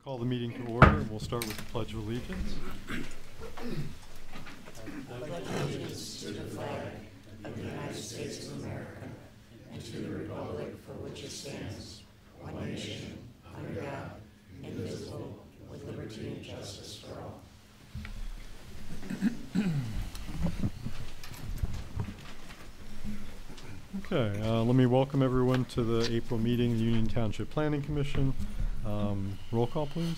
Call the meeting to order, and we'll start with the Pledge of Allegiance. I pledge allegiance to the flag of the United States of America and to the republic for which it stands, one nation, under God, indivisible, with liberty and justice for all. Okay, let me welcome everyone to the April meeting of the Union Township Planning Commission. Roll call, please.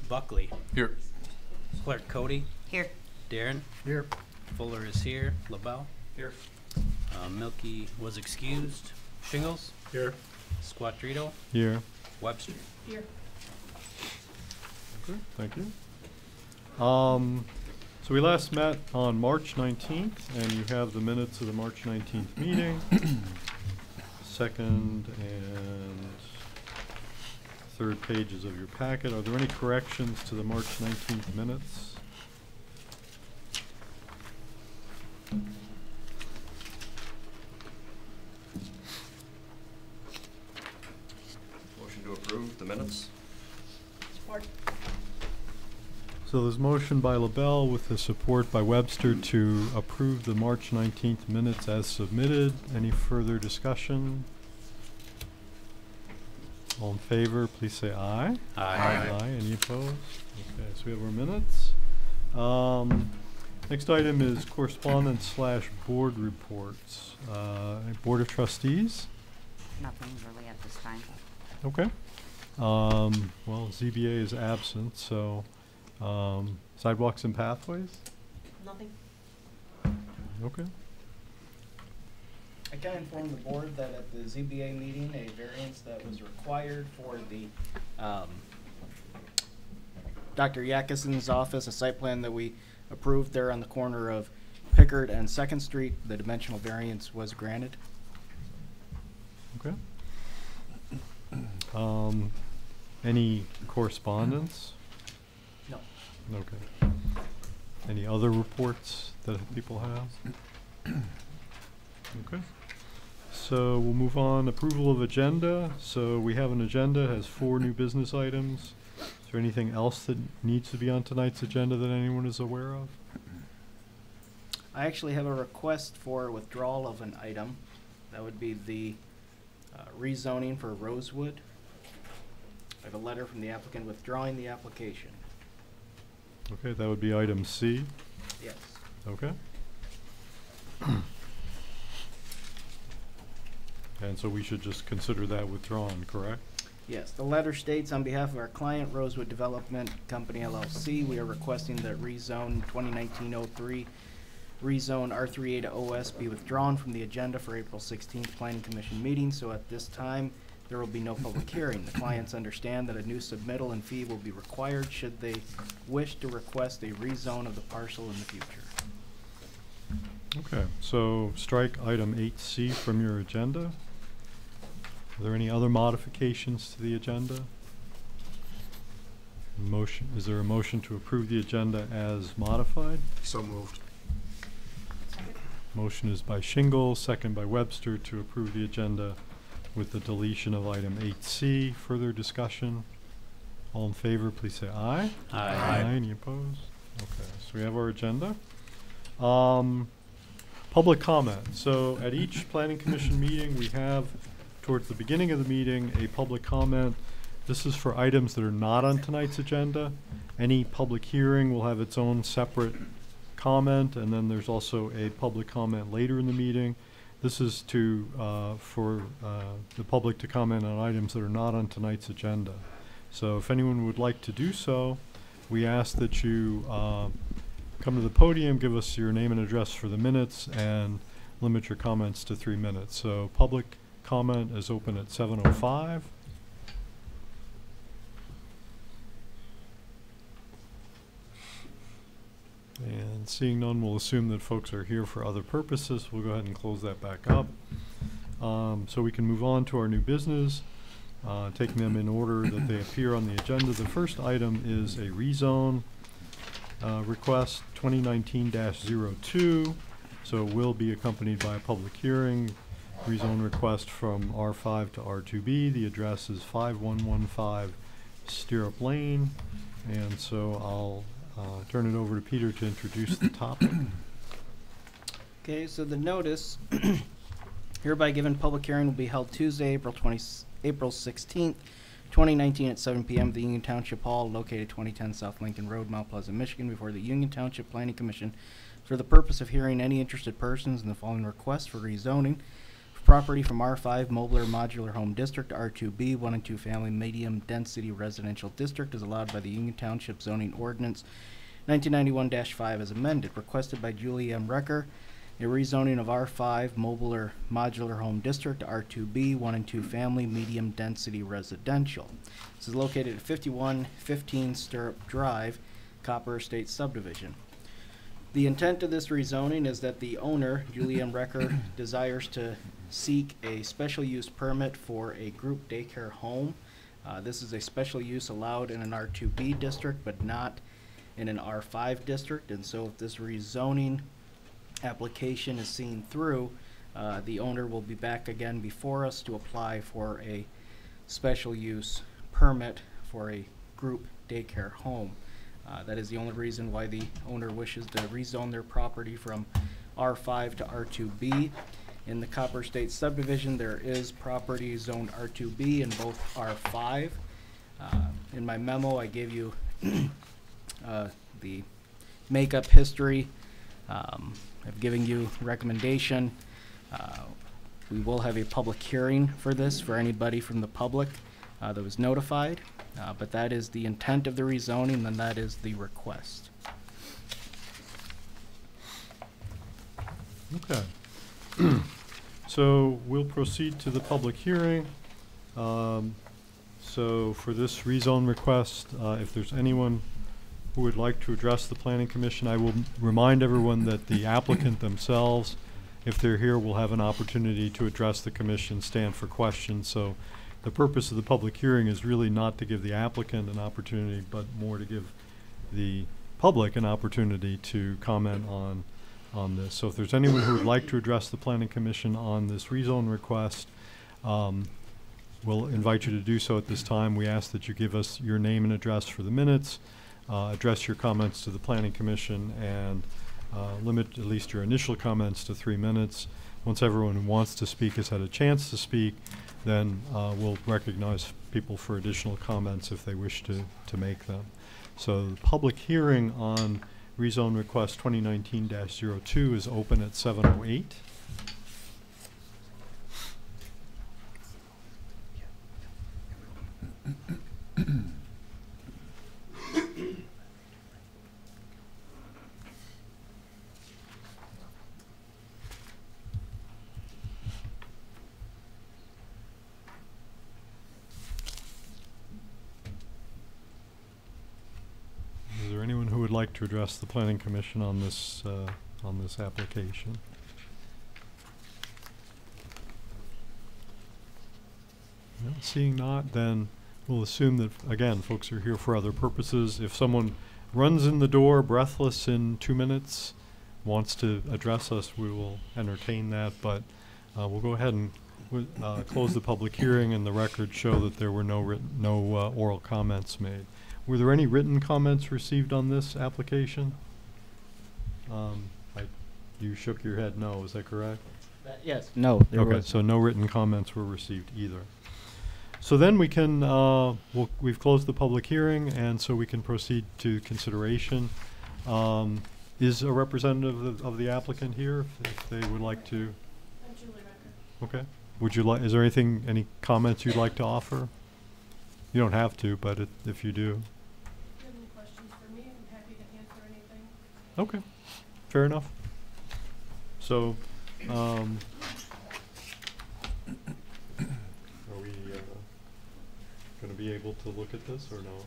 Buckley. Here. Clerk Cody. Here. Darren. Here. Fuller is here. LaBelle. Here. Milky was excused. Shingles. Here. Squattrito. Here. Webster. Here. Okay, thank you. So we last met on March 19th, and you have the minutes of the March 19th meeting. Second and third pages of your packet. Are there any corrections to the March 19th minutes? Motion to approve the minutes. Support. So there's motion by LaBelle with the support by Webster to approve the March 19th minutes as submitted. Any further discussion? All in favor, please say aye. Aye. Aye. Any opposed? Okay, so we have our minutes. Next item is correspondence / board reports. Board of Trustees? Nothing really at this time. Okay. Well, ZBA is absent, so sidewalks and pathways? Nothing. Okay. I can inform the board that at the ZBA meeting, a variance that was required for the Dr. Yakison's office, a site plan that we approved there on the corner of Pickard and 2nd Street, the dimensional variance was granted. Okay. Any correspondence? No. Okay. Any other reports that people have? Okay. So we'll move on. Approval of agenda. So we have an agenda, has 4 new business items. Is there anything else that needs to be on tonight's agenda that anyone is aware of? I actually have a request for withdrawal of an item. That would be the rezoning for Rosewood. I have a letter from the applicant withdrawing the application. Okay, that would be item C. Yes. Okay. And so we should just consider that withdrawn, correct? Yes, the letter states, on behalf of our client, Rosewood Development Company LLC, we are requesting that rezone 2019-03, rezone R3A to OS be withdrawn from the agenda for April 16th Planning Commission meeting, so at this time, there will be no public hearing. The clients understand that a new submittal and fee will be required should they wish to request a rezone of the parcel in the future. Okay, so strike item 8C from your agenda. Are there any other modifications to the agenda? Is there a motion to approve the agenda as modified? So moved. Motion is by Shingle, second by Webster to approve the agenda with the deletion of item 8C. Further discussion? All in favor, please say aye. Aye. Any opposed? Okay, so we have our agenda. Public comment. So at each Planning Commission meeting, we have, towards the beginning of the meeting, a public comment. This is for items that are not on tonight's agenda. Any public hearing will have its own separate comment, and then there's also a public comment later in the meeting. This is for the public to comment on items that are not on tonight's agenda. So if anyone would like to do so, we ask that you come to the podium, give us your name and address for the minutes, and limit your comments to 3 minutes. So public comment is open at 7:05. And seeing none, we'll assume that folks are here for other purposes. We'll go ahead and close that back up. So we can move on to our new business, taking them in order that they appear on the agenda. The first item is a rezone request 2019-02. So it will be accompanied by a public hearing. Rezone request from R5 to R2B. The address is 5115 Stirrup Lane. And so I'll turn it over to Peter to introduce the topic. Okay, so the notice hereby given public hearing will be held Tuesday, April 16th, 2019 at 7 p.m. at the Union Township Hall located 2010 South Lincoln Road, Mount Pleasant, Michigan, before the Union Township Planning Commission for the purpose of hearing any interested persons in the following request for rezoning for property from R5 Mobler Modular Home District to R2B 1 and 2 Family Medium Density Residential District as allowed by the Union Township Zoning Ordinance 1991-5 as amended, requested by Julie M. Recker. A rezoning of R5 Mobile Modular Home District to R2B 1 and 2 Family Medium Density Residential. This is located at 5115 Stirrup Drive, Copper Estate Subdivision. The intent of this rezoning is that the owner, Julie M. Recker, desires to seek a special use permit for a group daycare home. This is a special use allowed in an R2B district, but not in an R5 district, and so if this rezoning application is seen through, the owner will be back again before us to apply for a special use permit for a group daycare home. That is the only reason why the owner wishes to rezone their property from R5 to R2B. In the Copper State subdivision, there is property zoned R2B in both R5. In my memo, I gave you the makeup history. I've given you recommendation. We will have a public hearing for this for anybody from the public that was notified, but that is the intent of the rezoning, and that is the request. Okay. So we'll proceed to the public hearing. So for this rezone request, if there's anyone who would like to address the Planning Commission, I will remind everyone that the applicant themselves, if they're here, will have an opportunity to address the commission, stand for questions. So the purpose of the public hearing is really not to give the applicant an opportunity, but more to give the public an opportunity to comment on this. So if there's anyone who would like to address the Planning Commission on this rezone request, we'll invite you to do so at this time. We ask that you give us your name and address for the minutes, address your comments to the Planning Commission, and limit at least your initial comments to 3 minutes. Once everyone who wants to speak has had a chance to speak, then we'll recognize people for additional comments if they wish to make them. So the public hearing on rezone request 2019-02 is open at 7:08. Is there anyone who would like to address the Planning Commission on this application? No, seeing not, then we'll assume that, again, folks are here for other purposes. If someone runs in the door breathless in 2 minutes, wants to address us, we will entertain that, but we'll go ahead and close the public hearing, and the records show that there were no oral comments made. Were there any written comments received on this application? You shook your head no, is that correct? Yes. No. Okay, so no written comments were received either. So then we can, we've closed the public hearing, and so we can proceed to consideration. Is a representative of the applicant here, if they would like to? I'm Julie Recker. Okay. Would you like, is there any comments you'd like to offer? You don't have to, but if you do. If you have any questions for me, I'm happy to answer anything. Okay, fair enough. So, are we going to be able to look at this or no?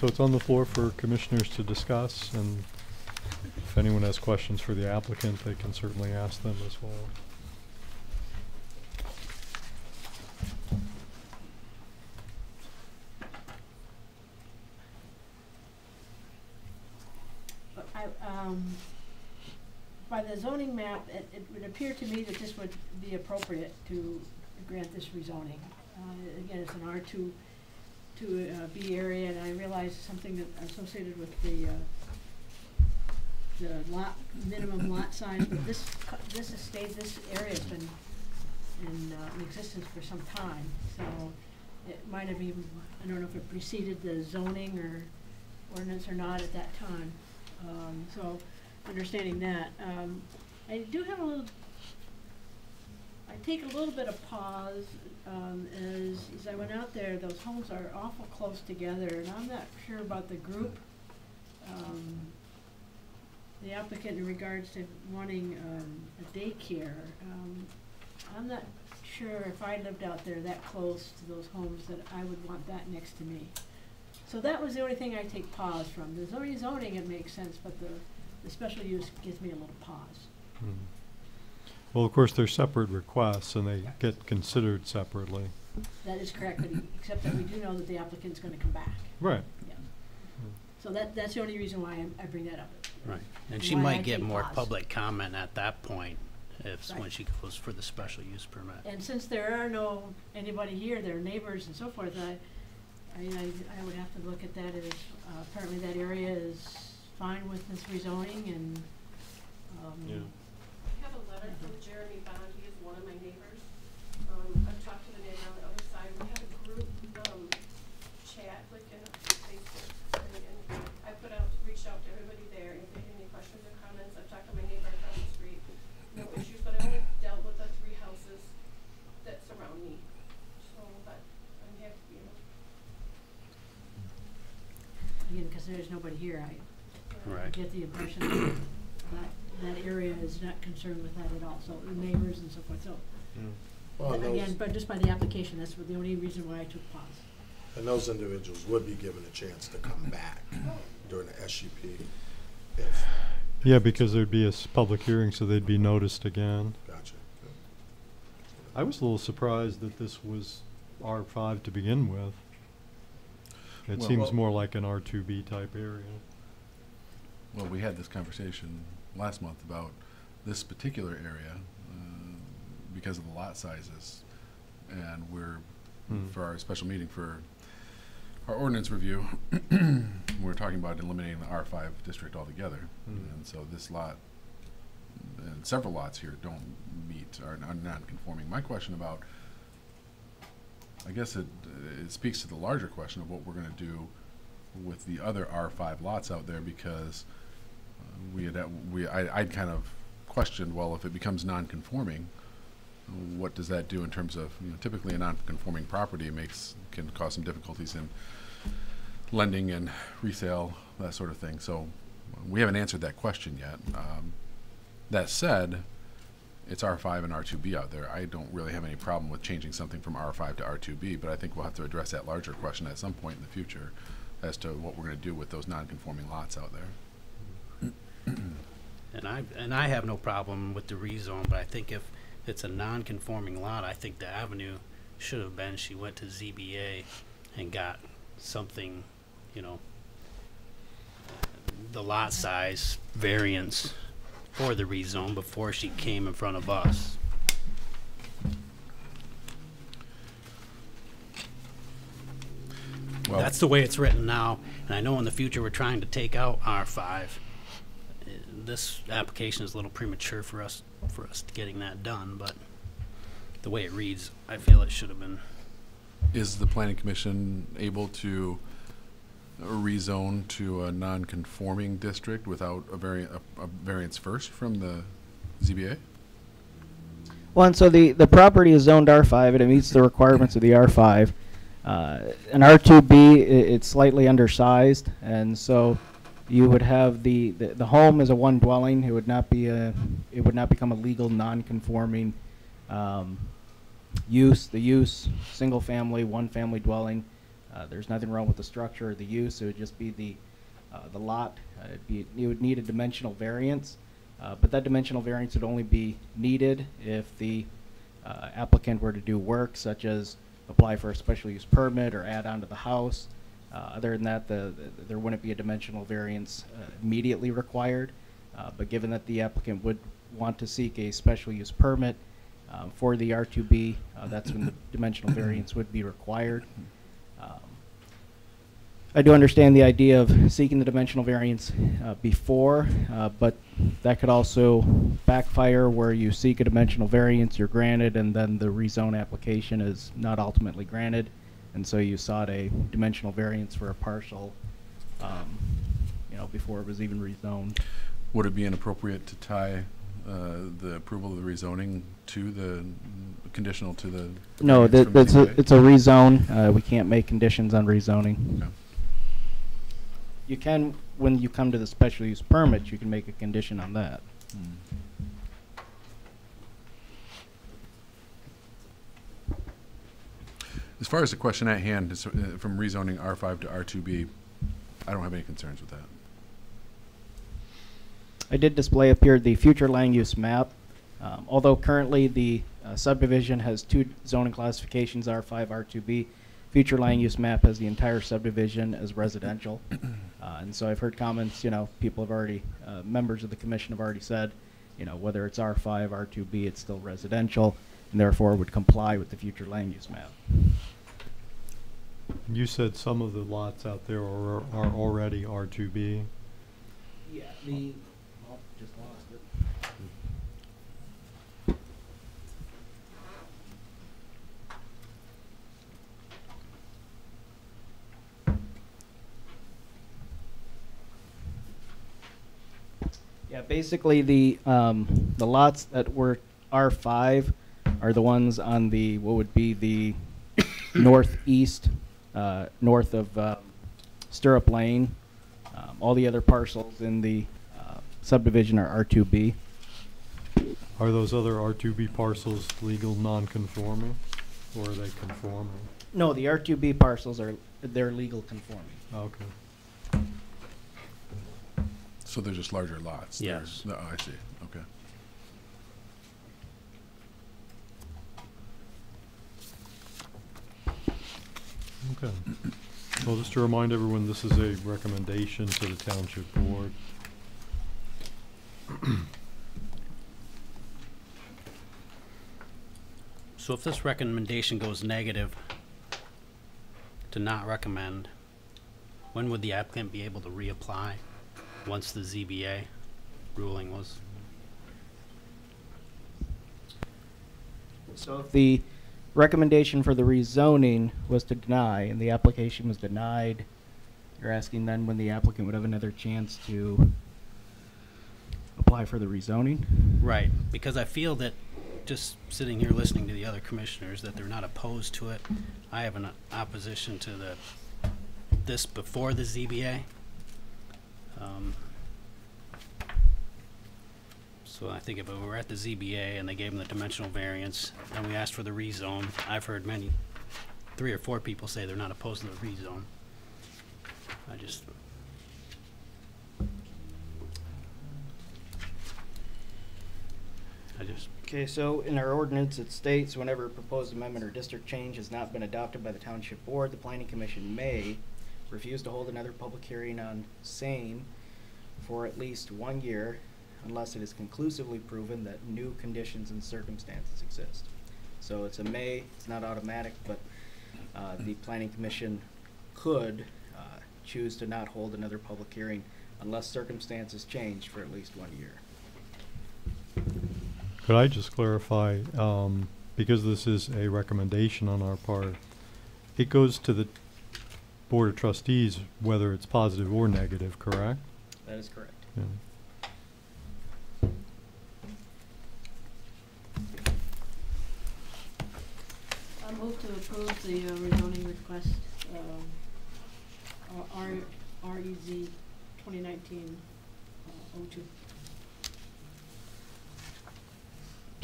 So it's on the floor for commissioners to discuss, and if anyone has questions for the applicant, they can certainly ask them as well. by the zoning map, it would appear to me that this would be appropriate to grant this rezoning. Again, it's an R2 B area, and I realize something that associated with the minimum lot size, but this area has been in existence for some time, so it might have even, I don't know if it preceded the zoning or ordinance or not at that time. So understanding that, I do have I take a little bit of pause as I went out there. Those homes are awful close together, and I'm not sure about the group. The applicant in regards to wanting a daycare. I'm not sure if I lived out there that close to those homes that I would want that next to me. So that was the only thing I take pause from. The zoning, it makes sense, but the special use gives me a little pause. Hmm. Well, of course, they're separate requests, and they get considered separately. That is correct, but except that we do know that the applicant's going to come back. Right. Yeah. So that's the only reason why I bring that up. Right. And she Why I might get take more pause. public comment at that point when Right. she goes for the special use permit. And since there are anybody here, their neighbors and so forth, I would have to look at that as apparently that area is fine with this rezoning and. Yeah. I have a letter from Jeremy Bond. He is one of my neighbors. I've talked to the neighbor on the other side. We have a group chat, like in a Facebook, and I reached out to everybody there. And if they have any questions or comments, I've talked to my neighbor across the street. No issues, but I only dealt with the 3 houses that surround me. So, but I'm happy, Again, because there's nobody here, I Right. get the impression that that area is not concerned with that at all. So the neighbors and so forth. So Well, and again, but just by the application, that's the only reason why I took pause. those individuals would be given a chance to come back during the SUP if, Yeah, because there'd be a public hearing, so they'd be noticed again. gotcha. I was a little surprised that this was R5 to begin with. It Well, seems more like an R2B type area. Well, we had this conversation last month about this particular area because of the lot sizes, and for our special meeting for our ordinance review, we're talking about eliminating the R5 district altogether, and so this lot and several lots here don't meet, are non-conforming. My question about, I guess it speaks to the larger question of what we're going to do with the other R5 lots out there, because I'd kind of questioned, well, if it becomes non-conforming, what does that do in terms of, typically a non-conforming property can cause some difficulties in lending and resale, that sort of thing. So we haven't answered that question yet. That said, it's R5 and R2B out there. I don't really have any problem with changing something from R5 to R2B, but I think we'll have to address that larger question at some point in the future as to what we're going to do with those non-conforming lots out there. And I have no problem with the rezone, but I think if it's a non-conforming lot, I think the avenue should have been she went to ZBA and got something, the lot size variance for the rezone before she came in front of us. Well, That's the way it's written now, and I know in the future we're trying to take out R5. This application is a little premature for us getting that done, but the way it reads, I feel it should have been. is the planning commission able to rezone to a non-conforming district without a variance first from the ZBA? Well, and so the property is zoned R5 and it meets the requirements of the R5. An R2B, it's slightly undersized, and so you would have the home as a one dwelling. It would not become a legal non-conforming use. The use, single family, one family dwelling. There's nothing wrong with the structure or the use. It would just be the lot. You would need a dimensional variance, but that dimensional variance would only be needed if the applicant were to do work such as apply for a special use permit or add on to the house. Other than that, there wouldn't be a dimensional variance immediately required. But given that the applicant would want to seek a special use permit for the R2B, that's when the dimensional variance would be required. I do understand the idea of seeking the dimensional variance before, but that could also backfire where you seek a dimensional variance, you're granted, and then the rezone application is not ultimately granted, and so you sought a dimensional variance for a parcel, before it was even rezoned. Would it be inappropriate to tie the approval of the rezoning to the conditional to the? No, variance from it's a rezone. We can't make conditions on rezoning. Okay. You can, when you come to the special use permit, you can make a condition on that. As far as the question at hand, from rezoning R5 to R2B, I don't have any concerns with that. I did display up here the future land use map. Although currently the subdivision has two zoning classifications, R5, R2B, future land use map has the entire subdivision as residential. And so I've heard comments, people have already, members of the commission have already said, whether it's R5, R2B, it's still residential, and therefore would comply with the future land use map. You said some of the lots out there are already R2B. Yeah, just lost it. Yeah, basically the lots that were R5 are the ones on what would be the northeast, north of Stirrup Lane. All the other parcels in the subdivision are R2B. Are those other R2B parcels legal non-conforming, or are they conforming? No, the R2B parcels they're legal conforming. Okay. So they're just larger lots? Yes. Oh, I see. Okay. Okay. Well, just to remind everyone, this is a recommendation to the Township Board. So if this recommendation goes negative to not recommend, when would the applicant be able to reapply once the ZBA ruling was? So if the recommendation for the rezoning was to deny and the application was denied, you're asking then when the applicant would have another chance to apply for the rezoning? Right, because I feel that just sitting here listening to the other commissioners that they're not opposed to it. I have an opposition to this before the ZBA. So I think if we were at the ZBA and they gave them the dimensional variance and we asked for the rezone, I've heard 3 or 4 people say they're not opposed to the rezone. Okay, so in our ordinance it states whenever a proposed amendment or district change has not been adopted by the Township Board, the Planning Commission may refuse to hold another public hearing on same for at least 1 year unless it is conclusively proven that new conditions and circumstances exist. So it's a may, it's not automatic, but the Planning Commission could choose to not hold another public hearing unless circumstances change for at least 1 year. Could I just clarify, because this is a recommendation on our part, it goes to the Board of Trustees whether it's positive or negative, correct? That is correct. Yeah. I move to approve the rezoning request, REZ 2019-02.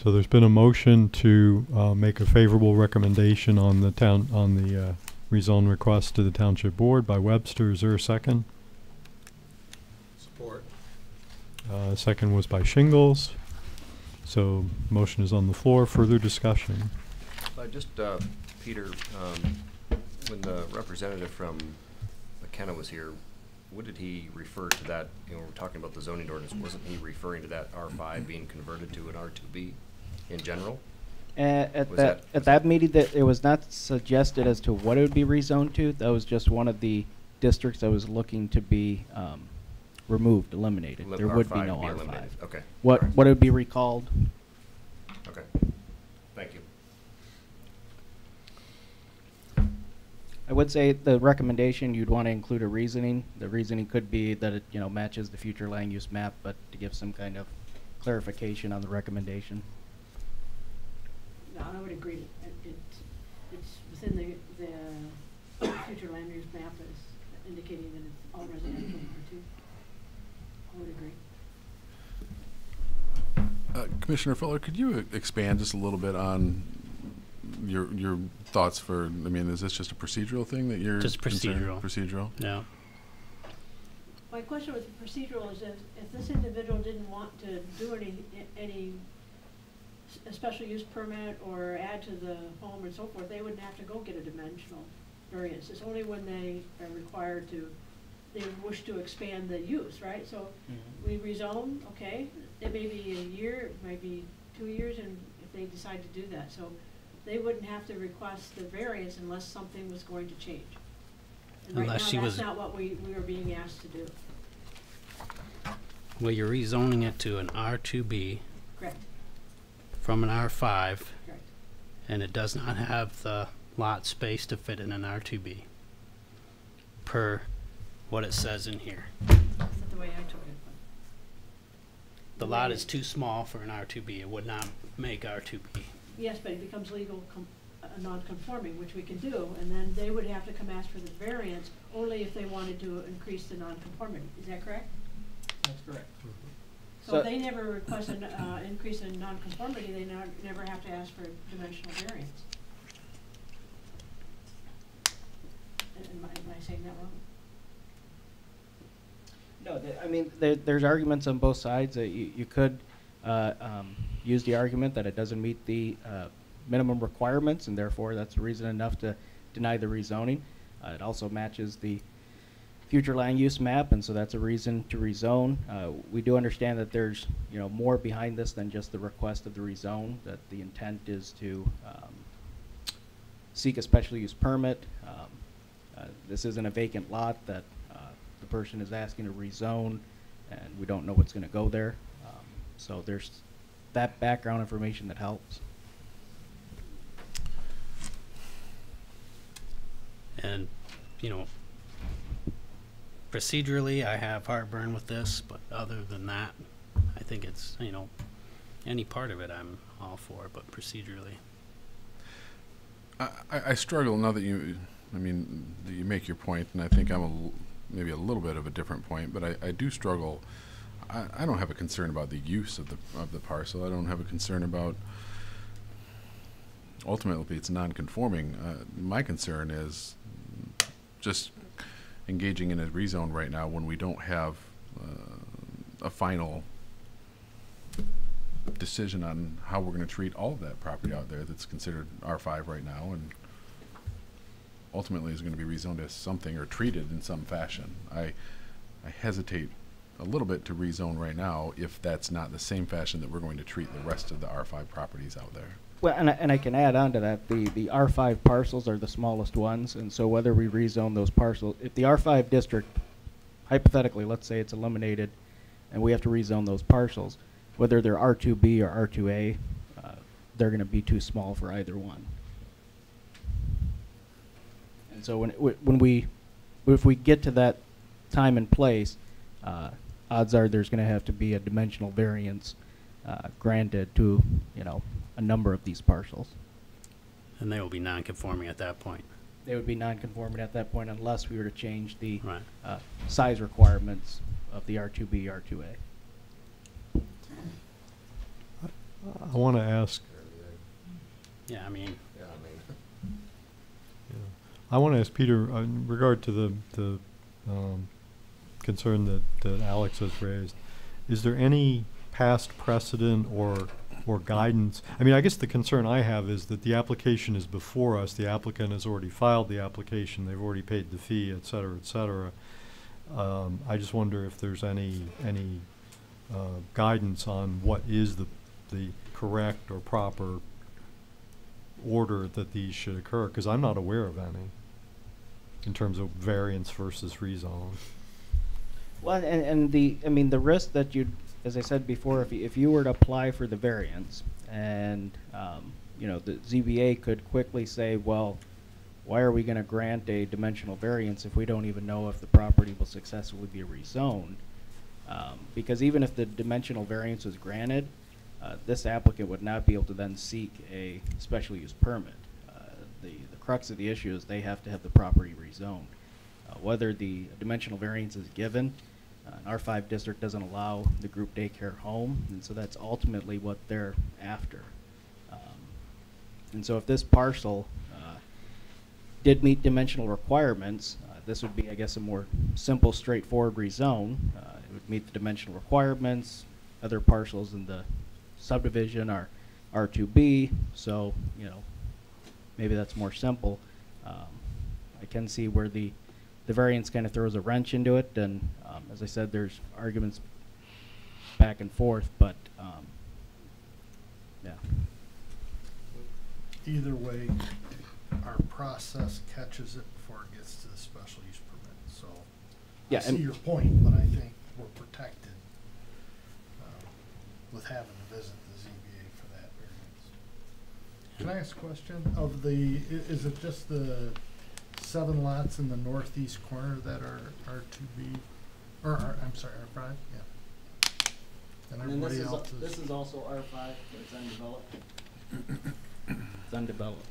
So there's been a motion to make a favorable recommendation on the rezone request to the Township Board by Webster. Is there a second? Support. Second was by Shingles. So motion is on the floor. Further discussion. Peter, when the representative from McKenna was here, what did he refer to that, you know, we're talking about the zoning ordinance, wasn't he referring to that R5 being converted to an R2B in general? At Was that meeting, that it was not suggested as to what it would be rezoned to. That was just one of the districts that was looking to be removed, eliminated. There would be no R5. Eliminated. Okay. What All right. what would be recalled? Okay. Thank you. I would say the recommendation, you'd want to include a reasoning. The reasoning could be that it, you know, matches the future land use map, but to give some kind of clarification on the recommendation. No, I would agree. It's within the future land use map is indicating that it's all residential R2. I would agree. Commissioner Fuller, could you expand just a little bit on your thoughts for, I mean, is this just a procedural thing that you're Just concerned- procedural. Procedural? Yeah. My question with procedural is if this individual didn't want to do a special use permit or add to the home and so forth, they wouldn't have to go get a dimensional variance. It's only when they are required to, they wish to expand the use, right? So we rezone, okay, it may be a year, it might be 2 years, and if they decide to do that. So they wouldn't have to request the variance unless something was going to change. And right now, Unless she was- that's not what we are being asked to do. Well, you're rezoning it to an R2B Correct, from an R5, correct. and it does not have the lot space to fit in an R2B, per what it says in here. That's not the way I took it. The lot is too small for an R2B. It would not make R2B. Yes, but it becomes legal non-conforming, which we can do, and then they would have to come ask for the variance only if they wanted to increase the non-conformity. Is that correct? That's correct. So So- if they never request an increase in non-conformity, they never have to ask for dimensional variance. Am I saying that wrong? No, I mean, there's arguments on both sides. You could use the argument that it doesn't meet the minimum requirements, and therefore that's reason enough to deny the rezoning. It also matches the future land use map, and so that's a reason to rezone. We do understand that there's, you know, more behind this than just the request of the rezone, that the intent is to seek a special use permit. This isn't a vacant lot that the person is asking to rezone, and we don't know what's going to go there. So there's that background information that helps. And, you know, procedurally, I have heartburn with this, but other than that, I think it's, you know, any part of it I'm all for, but procedurally. I struggle now that you, I mean, that you make your point, and I think I'm maybe a little bit of a different point, but I do struggle. I don't have a concern about the use of the parcel. I don't have a concern about, ultimately it's non-conforming. My concern is just engaging in a rezone right now when we don't have a final decision on how we're going to treat all of that property out there that's considered R5 right now, and ultimately is going to be rezoned as something or treated in some fashion. I hesitate a little bit to rezone right now if that's not the same fashion that we're going to treat the rest of the R5 properties out there. Well, and I can add on to that, the R5 parcels are the smallest ones, and so whether we rezone those parcels, if the R5 district, hypothetically, let's say it's eliminated, and we have to rezone those parcels, whether they're R2B or R2A, they're going to be too small for either one. And so if we get to that time and place, odds are there's going to have to be a dimensional variance granted to, you know, a number of these parcels. And they will be non-conforming at that point. They would be non-conforming at that point unless we were to change the Right. size requirements of the R2B, R2A. I want to ask, Yeah, I mean, Yeah, I mean, I want to ask Peter, in regard to the concern that Alex has raised, is there any past precedent or guidance? I mean, I guess the concern I have is that the application is before us. The applicant has already filed the application. They've already paid the fee, et cetera, et cetera. I just wonder if there's any guidance on what is the correct or proper order that these should occur, because I'm not aware of any in terms of variance versus rezone. Well, and the risk that you'd, as I said before, if you were to apply for the variance and, the ZBA could quickly say, well, why are we going to grant a dimensional variance if we don't even know if the property will successfully be rezoned? Because even if the dimensional variance was granted, this applicant would not be able to then seek a special use permit. The crux of the issue is they have to have the property rezoned. Whether the dimensional variance is given, an R5 district doesn't allow the group daycare home, and so that's ultimately what they're after. And so if this parcel did meet dimensional requirements, this would be, I guess, a more simple, straightforward rezone. It would meet the dimensional requirements. Other parcels in the subdivision are R2B, so, maybe that's more simple. I can see where the variance kind of throws a wrench into it, and as I said, there's arguments back and forth, but yeah. Either way, our process catches it before it gets to the special use permit. So Yeah, I see and your point, but I think we're protected with having to visit the ZBA for that variance. Can I ask a question? Is it just the 7 lots in the northeast corner that are R2B, I'm sorry, R5? Yeah. And everybody else is. This is also R5, but it's undeveloped. It's undeveloped.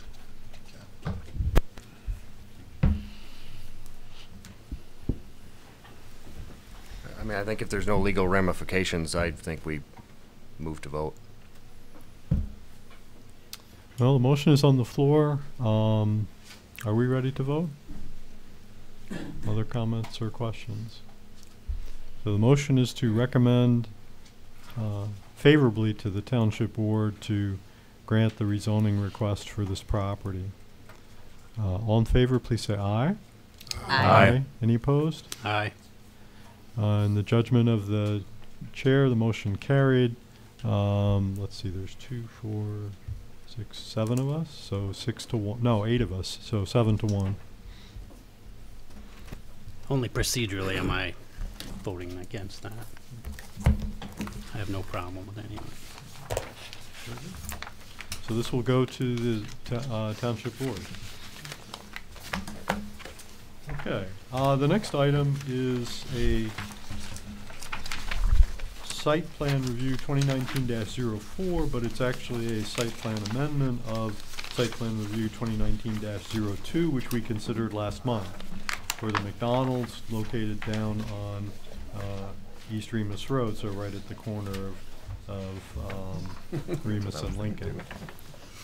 I mean, I think if there's no legal ramifications, I think we move to vote. Well, the motion is on the floor. Are we ready to vote? Other comments or questions? So the motion is to recommend favorably to the Township Board to grant the rezoning request for this property. All in favor, please say aye. Aye. Any opposed? Aye. In the judgment of the chair, the motion carried. Let's see, there's 2, 4, 6, 7 of us, so 6 to 1. No, 8 of us, so 7 to 1. Only procedurally am I voting against that. I have no problem with any of it. So this will go to the Township Board. Okay. The next item is a site plan review 2019-04, but it's actually a site plan amendment of site plan review 2019-02, which we considered last month, for the McDonald's located down on East Remus Road, so right at the corner of Remus and Lincoln.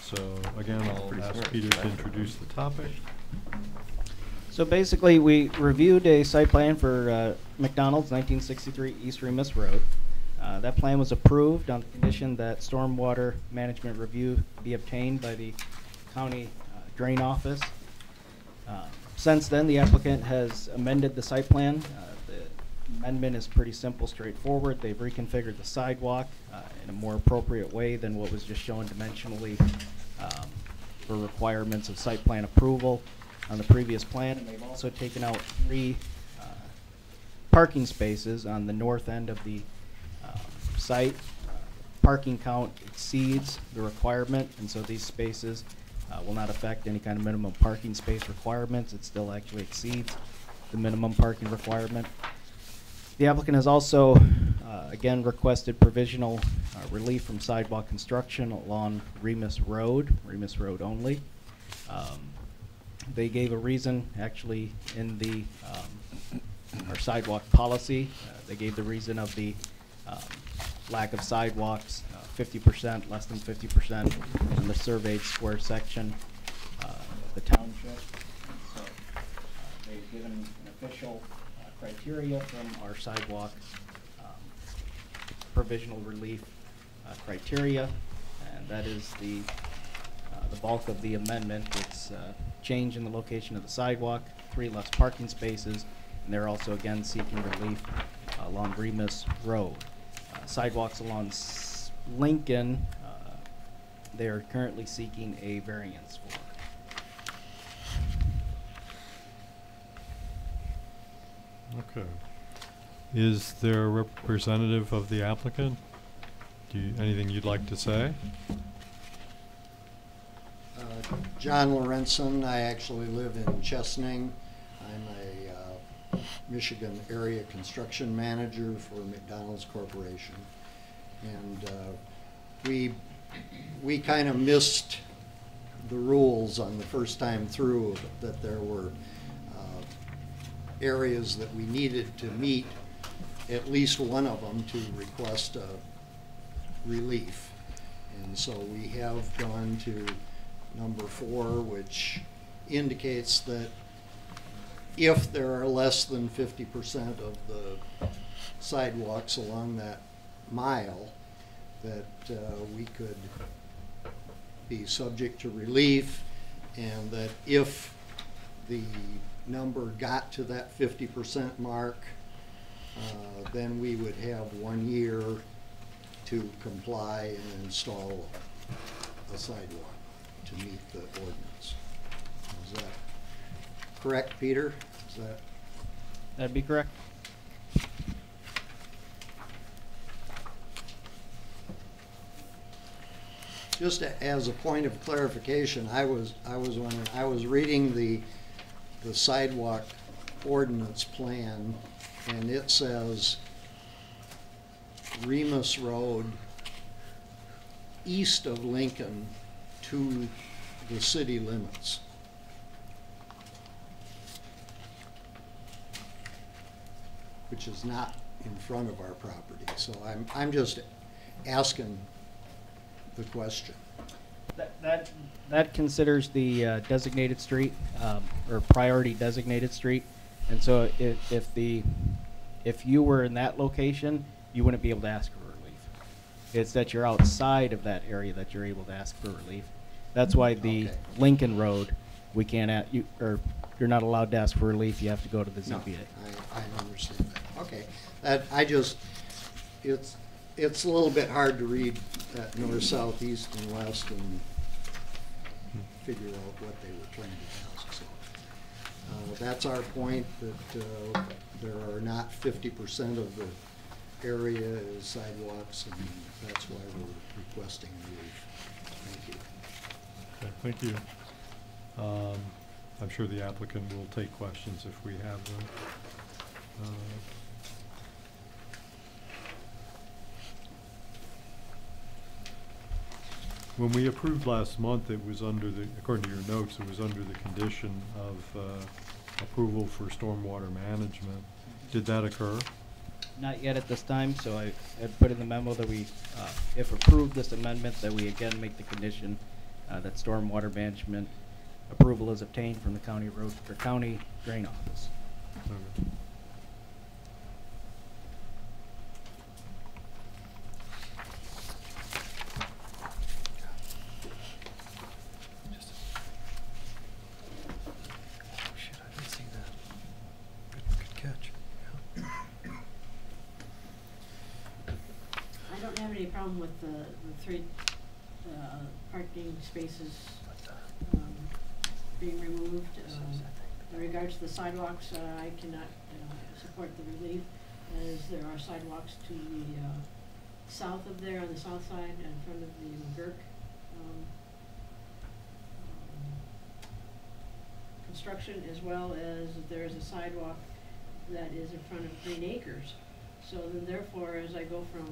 So again, I'll ask Peter to introduce the topic. So basically, we reviewed a site plan for McDonald's, 1963 East Remus Road. That plan was approved on the condition that stormwater management review be obtained by the county drain office. Since then, the applicant has amended the site plan. The amendment is pretty simple, straightforward. They've reconfigured the sidewalk in a more appropriate way than what was just shown dimensionally for requirements of site plan approval on the previous plan. And they've also taken out 3 parking spaces on the north end of the site. Parking count exceeds the requirement, and so these spaces will not affect any kind of minimum parking space requirements. It still actually exceeds the minimum parking requirement. The applicant has also, again, requested provisional relief from sidewalk construction along Remus Road only. They gave a reason, actually, in the our sidewalk policy. They gave the reason of the lack of sidewalks, 50%, less than 50% in the surveyed square section of the township. So they've given an official criteria from our sidewalk provisional relief criteria, and that is the bulk of the amendment. It's change in the location of the sidewalk, 3 less parking spaces, and they're also again seeking relief along Remus Road. Sidewalks along Lincoln, they are currently seeking a variance for. Okay. Is there a representative of the applicant? Anything you'd like to say? John Lorenzen. I actually live in Chesaning. I'm a Michigan area construction manager for McDonald's Corporation. And we kind of missed the rules on the first time through, that there were areas that we needed to meet, at least one of them, to request relief. And so we have gone to number 4, which indicates that if there are less than 50% of the sidewalks along that mile, that we could be subject to relief, and that if the number got to that 50% mark, then we would have 1 year to comply and install a sidewalk to meet the ordinance. Is that correct, Peter? That'd be correct. Just as a point of clarification, I was wondering, I was reading the sidewalk ordinance plan, and it says Remus Road east of Lincoln to the city limits. Which is not in front of our property. So I'm just asking the question. That considers the designated street, or priority designated street. And so if you were in that location, you wouldn't be able to ask for relief. It's that you're outside of that area that you're able to ask for relief. That's why the Okay. Lincoln Road, we can't or you're not allowed to ask for relief. You have to go to the No, ZBA. I understand that. Okay. It's a little bit hard to read that north, south, east, and west and figure out what they were trying to ask. So that's our point, that there are not 50% of the area is sidewalks, and that's why we're requesting relief. Thank you. Okay, thank you. I'm sure the applicant will take questions if we have them. When we approved last month, it was under the, according to your notes, it was under the condition of approval for stormwater management. Did that occur? Not yet at this time, so I put in the memo that we, if approved this amendment, that we again make the condition that stormwater management approval is obtained from the county road or county drain office. Okay. I don't have any problem with the 3 parking spaces being removed. In regards to the sidewalks, I cannot support the relief, as there are sidewalks to the south of there, on the south side, in front of the McGurk construction, as well as there is a sidewalk that is in front of Green Acres. So then therefore, as I go from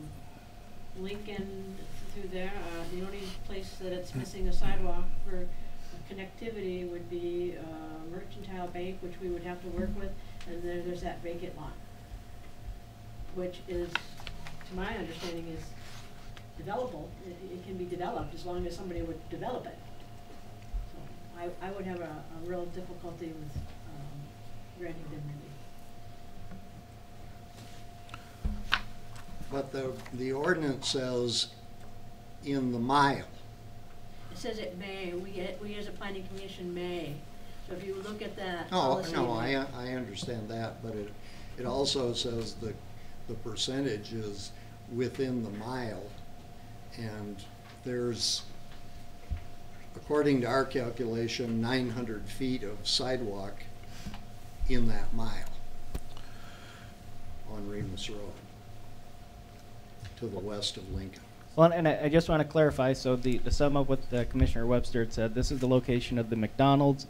Lincoln through there, the only place that it's missing a sidewalk for connectivity would be Mercantile Bank, which we would have to work with, and then there's that vacant lot, which is, to my understanding, is developable. It can be developed as long as somebody would develop it. So I would have a real difficulty with granting them relief. But the ordinance says in the mile. It says it may, we as a planning commission may. So if you look at that No, policy. no, I understand that, but it also says the percentage is within the mile, and there's, according to our calculation, 900 feet of sidewalk in that mile on Remus Road to the west of Lincoln. Well, and I just want to clarify, so to sum up what Commissioner Webster had said, this is the location of the McDonald's,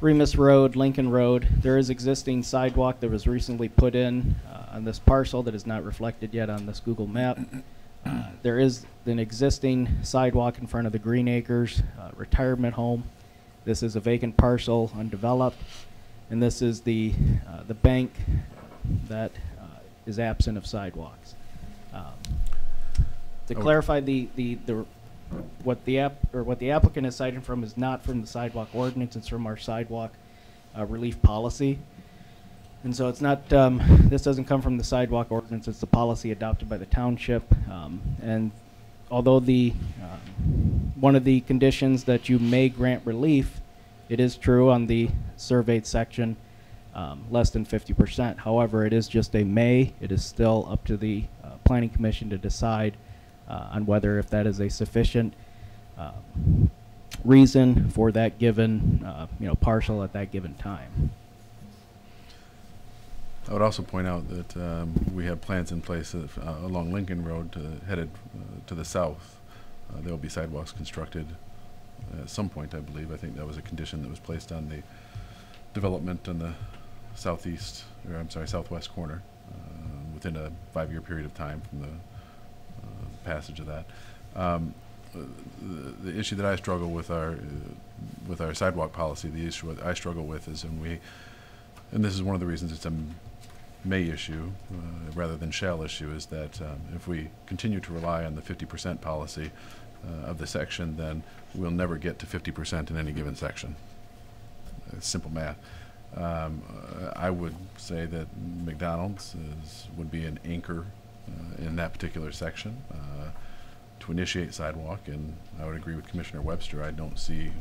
Remus Road, Lincoln Road. There is existing sidewalk that was recently put in on this parcel that is not reflected yet on this Google map. There is an existing sidewalk in front of the Green Acres retirement home. This is a vacant parcel, undeveloped, and this is the bank that is absent of sidewalks. To clarify, what the applicant is citing from is not from the sidewalk ordinance; it's from our sidewalk relief policy. And so it's not. This doesn't come from the sidewalk ordinance; it's the policy adopted by the township. And although one of the conditions that you may grant relief, it is true on the surveyed section, less than 50%. However, it is just a may. It is still up to the Planning Commission to decide on whether if that is a sufficient reason for that given parcel at that given time. I would also point out that we have plans in place along Lincoln Road headed to the south. There will be sidewalks constructed at some point, I believe. I think that was a condition that was placed on the development on the southwest corner within a 5-year period of time from the passage of that. The issue that I struggle with our sidewalk policy, the issue that I struggle with is, and this is one of the reasons it's a may issue rather than shall issue, is that if we continue to rely on the 50% policy of the section, then we'll never get to 50% in any given section. It's simple math. I would say that McDonald's would be an anchor in that particular section to initiate sidewalk, and I would agree with Commissioner Webster. I don't see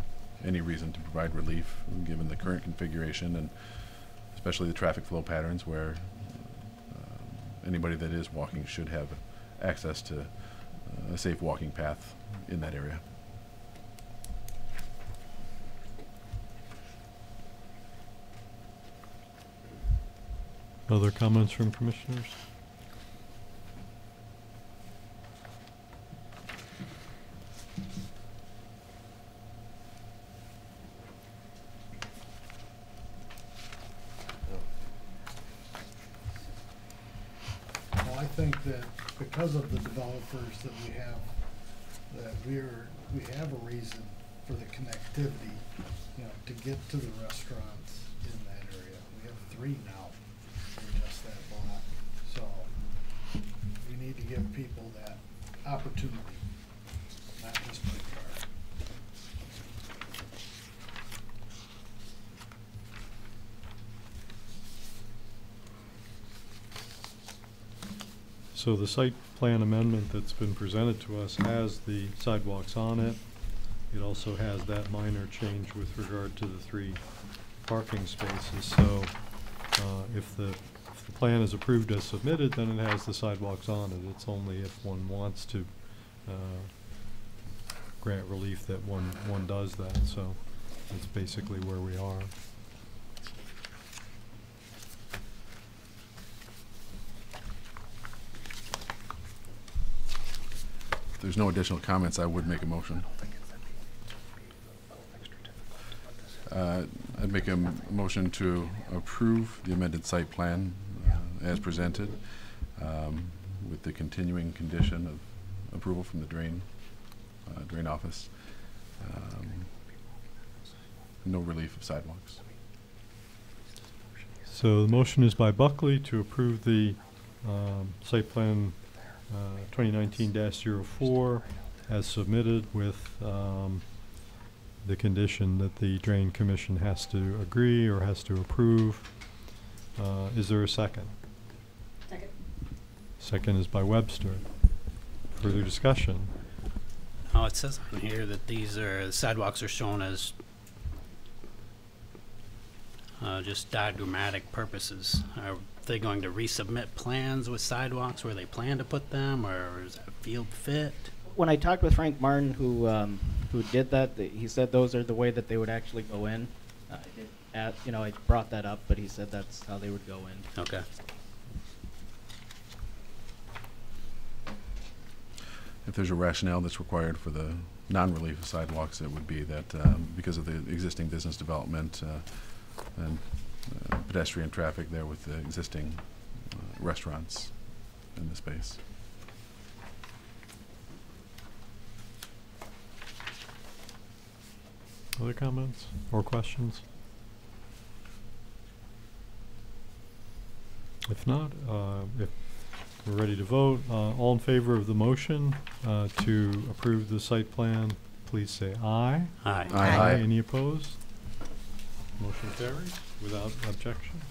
any reason to provide relief given the current configuration and especially the traffic flow patterns where anybody that is walking should have access to a safe walking path in that area. Other comments from commissioners? Well, I think that because of the developers that we have, that we have a reason for the connectivity, to get to the restaurants in that area. We have 3 now in just that block. So we need to give people that opportunity, not just by car. So the site plan amendment that's been presented to us has the sidewalks on it. It also has that minor change with regard to the 3 parking spaces. So if the plan is approved as submitted, then it has the sidewalks on it. It's only if one wants to grant relief that one does that. So that's basically where we are. If there's no additional comments, I would make a motion. I'd make a motion to approve the amended site plan as presented with the continuing condition of approval from the drain office. No relief of sidewalks. So the motion is by Buckley to approve the site plan 2019-04 as submitted with the condition that the Drain Commission has to agree or has to approve. Is there a second? Second. Second is by Webster. Further discussion? Oh, it says on here that the sidewalks are shown as just diagrammatic purposes. Are they going to resubmit plans with sidewalks where they plan to put them, or is that field fit? When I talked with Frank Martin, who did that, he said those are the way that they would actually go in. I brought that up, but he said that's how they would go in. Okay. If there's a rationale that's required for the non-relief of sidewalks, it would be that because of the existing business development and pedestrian traffic there with the existing restaurants in the space. Other comments or questions? If not, if we're ready to vote, all in favor of the motion to approve the site plan, please say aye. Aye. Aye. Any opposed? Motion carries without objection.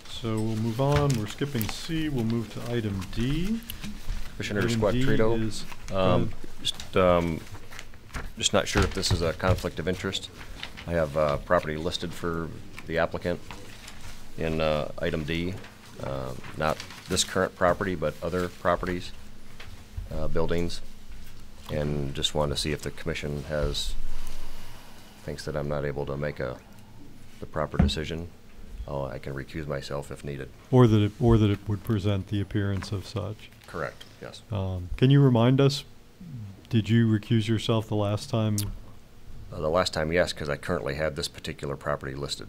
So we'll move on. We're skipping C. We'll move to item D. Commissioner Item D Squattrito, is, go ahead. just not sure if this is a conflict of interest. I have property listed for the applicant in item D, not this current property, but other properties, buildings, and just wanted to see if the commission thinks that I'm not able to make the proper decision. I can recuse myself if needed. Or that it would present the appearance of such. Correct, yes. Can you remind us, did you recuse yourself the last time? The last time, yes, because I currently had this particular property listed.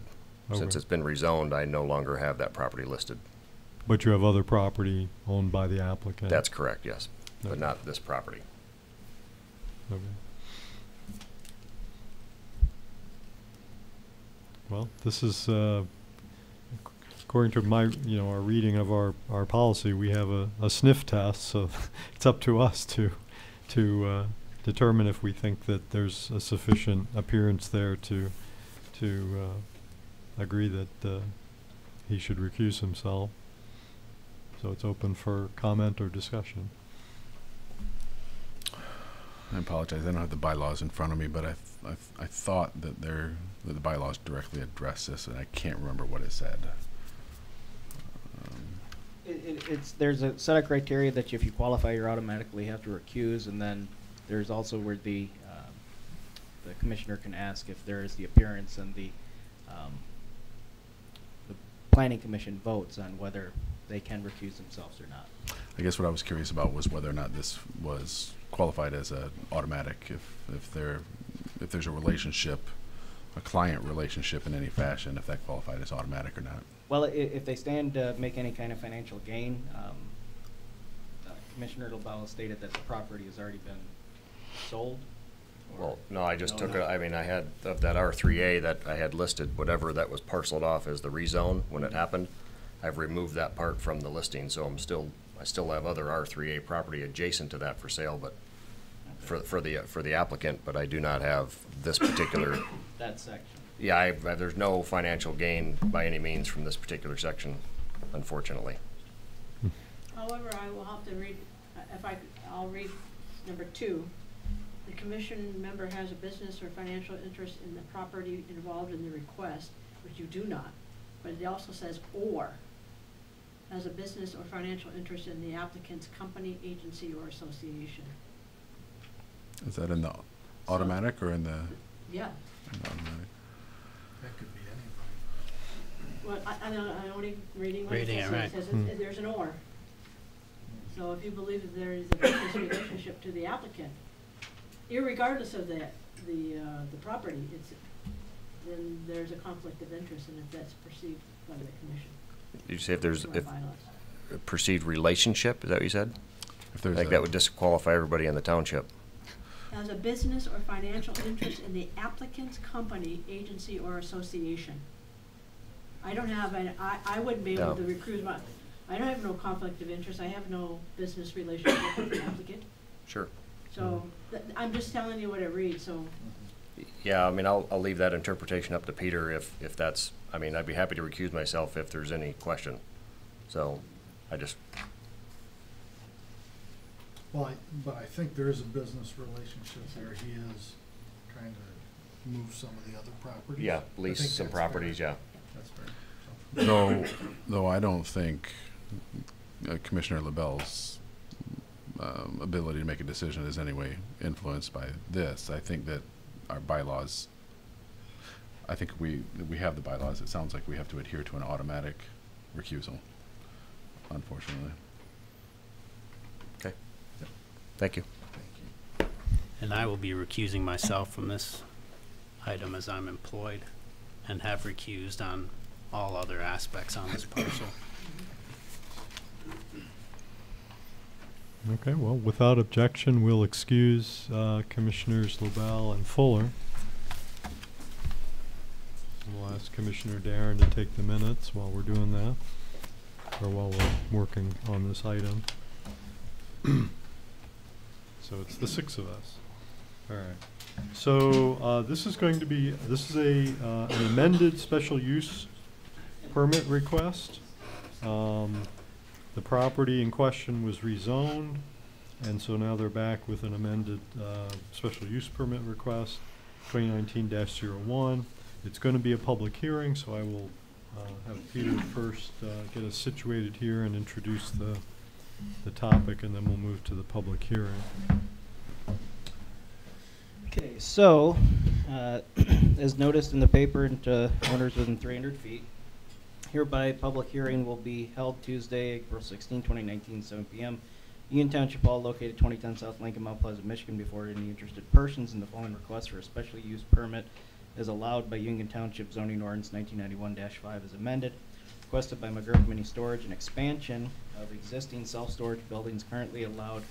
Okay. Since it's been rezoned, I no longer have that property listed. But you have other property owned by the applicant? That's correct, yes, but Okay. not this property. Okay. Well, this is, according to our reading of our policy, we have a sniff test, so it's up to us to determine if we think that there's a sufficient appearance there to agree that he should recuse himself. So it's open for comment or discussion. I apologize. I don't have the bylaws in front of me, but I thought that the bylaws directly address this, and I can't remember what it said. There's a set of criteria that if you qualify, you automatically have to recuse, and then there's also where the commissioner can ask if there is the appearance, and the planning commission votes on whether they can recuse themselves or not. I guess what I was curious about was whether or not this was qualified as an automatic, if there's a relationship, a client relationship in any fashion, if that qualified as automatic or not. Well, if they stand to make any kind of financial gain, Commissioner Lobel stated that the property has already been sold. Well, no, I just took it, I mean, I had, of that R3A that I had listed, whatever that was parceled off as the rezone when it happened, I've removed that part from the listing, so I still have other R3A property adjacent to that for sale, but for the applicant, but I do not have this particular. That section. Yeah, there's no financial gain by any means from this particular section, unfortunately. However, I will have to read, I'll read number 2. The commission member has a business or financial interest in the property involved in the request, which you do not, but it also says or has a business or financial interest in the applicant's company, agency, or association. Is that in the automatic or in the? Yeah. In the automatic? That could be anybody. Well, I'm only reading what it Reading says. it, right. It says there's an or. So if you believe that there is a business relationship to the applicant, irregardless of the property, then there's a conflict of interest, and if that's perceived by the commission. Did you say if there's Through our bylaws. a perceived relationship? Is that what you said? If I there's think that would disqualify everybody in the township. Has a business or financial interest in the applicant's company, agency, or association. I don't have I wouldn't be able to No. recruit I don't have no conflict of interest. I have no business relationship with the applicant. Sure. So I'm just telling you what it reads. So Yeah, I mean, I'll leave that interpretation up to Peter if that's, I mean, I'd be happy to recuse myself if there's any question. So, But I think there is a business relationship there. He is trying to move some of the other properties. yeah, I lease think some that's fair. properties, yeah. That's fair. So, Though I don't think Commissioner LaBelle's ability to make a decision is anyway influenced by this. I think that our bylaws, I think we have the bylaws. It sounds like we have to adhere to an automatic recusal, unfortunately. Okay. Thank you. And I will be recusing myself from this item as I'm employed and have recused on all other aspects on this parcel. Okay, well, without objection, we'll excuse Commissioners LaBelle and Fuller. We'll ask Commissioner Darren to take the minutes while we're doing that, or while we're working on this item. So it's the 6 of us. All right. So this is going to be, this is an amended special use permit request. The property in question was rezoned, and so now they're back with an amended special use permit request, 2019-01. It's going to be a public hearing, so I will have Peter first get us situated here and introduce the topic, and then we'll move to the public hearing. Okay, so, as noticed in the paper, into owners within 300 feet, hereby public hearing will be held Tuesday, April 16, 2019, 7 p.m. Union Township Hall, located 2010 South Lincoln, Mount Pleasant, Michigan, before any interested persons in the following request for a special use permit is allowed by Union Township zoning ordinance 1991-5 as amended. Requested by McGurk Mini Storage, an expansion of existing self-storage buildings currently allowed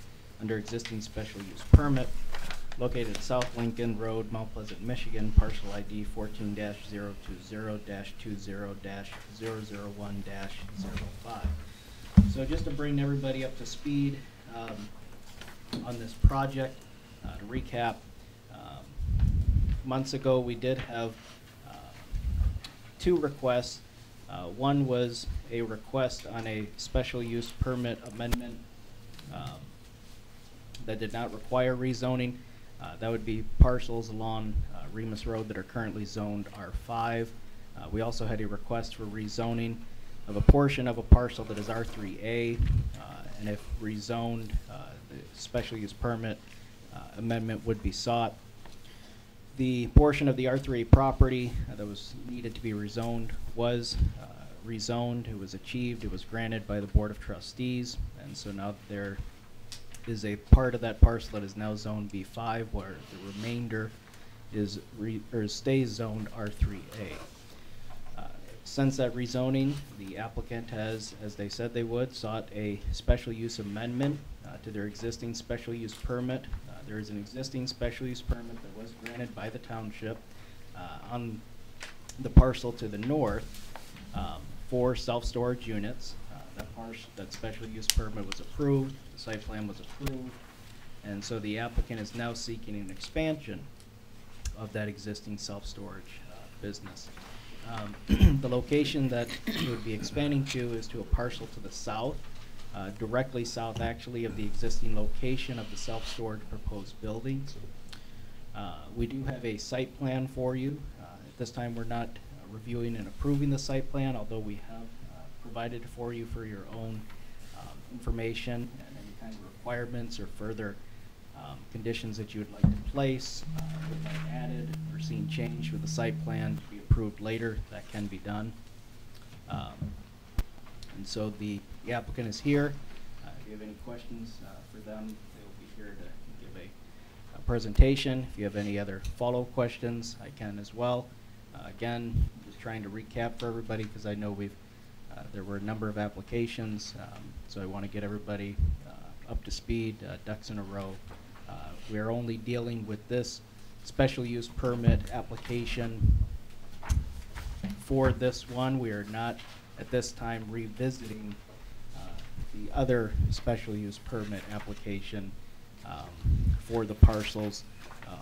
under existing special use permit, located at South Lincoln Road, Mount Pleasant, Michigan, parcel ID 14-020-20-001-005. So just to bring everybody up to speed on this project, to recap, months ago we did have 2 requests. One was a request on a special use permit amendment that did not require rezoning. That would be parcels along Remus Road that are currently zoned R5. We also had a request for rezoning of a portion of a parcel that is R3A, and if rezoned, the special use permit amendment would be sought. The portion of the R3A property that was needed to be rezoned was rezoned. It was achieved. It was granted by the Board of Trustees, and so now there is a part of that parcel that is now zoned B5, where the remainder is stays zoned R3A. Since that rezoning, the applicant has, as they said they would, sought a special use amendment to their existing special use permit. There is an existing special use permit that was granted by the township on the parcel to the north for self-storage units. That special use permit was approved, the site plan was approved, and so the applicant is now seeking an expansion of that existing self-storage business. The location that it would be expanding to is to a parcel to the south, directly south actually of the existing location of the self-storage proposed buildings. We do have a site plan for you. At this time we're not reviewing and approving the site plan, although we have provided for you for your own information and any kind of requirements or further conditions that you would like to place, would like added or seen changed with the site plan to be approved later. That can be done. And so the applicant is here. If you have any questions for them, they will be here to give a presentation. If you have any other follow-up questions, I can as well. Again, just trying to recap for everybody because I know there were a number of applications, so I want to get everybody up to speed, ducks in a row. We are only dealing with this special use permit application for this one. We are not at this time revisiting the other special use permit application for the parcels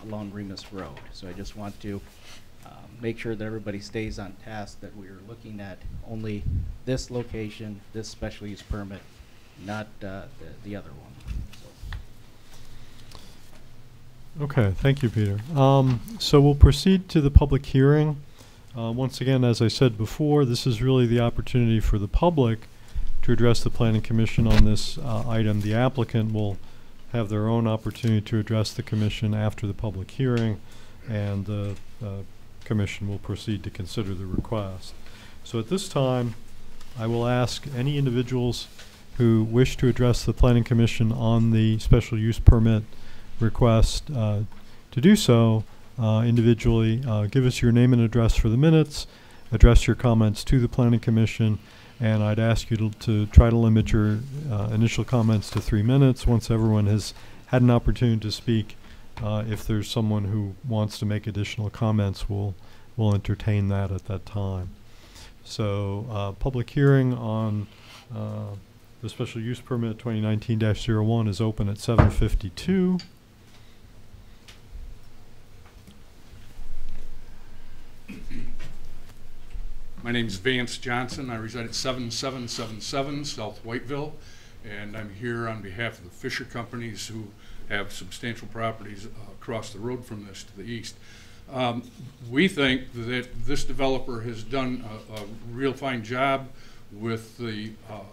along Remus Road. So I just want to make sure that everybody stays on task, that we're looking at only this location, this special use permit, not the other one. So. Okay, thank you, Peter. So we'll proceed to the public hearing. Once again, as I said before, this is really the opportunity for the public to address the Planning Commission on this item. The applicant will have their own opportunity to address the Commission after the public hearing, and the Commission will proceed to consider the request. So at this time, I will ask any individuals who wish to address the Planning Commission on the special use permit request to do so individually. Give us your name and address for the minutes, address your comments to the Planning Commission, and I'd ask you to try to limit your initial comments to 3 minutes. Once everyone has had an opportunity to speak, if there's someone who wants to make additional comments, we'll entertain that at that time. So public hearing on the special use permit 2019-01 is open at 7:52. My name is Vance Johnson. I reside at 7777 South Whiteville, and I'm here on behalf of the Fisher Companies, who have substantial properties across the road from this to the east. We think that this developer has done a real fine job with the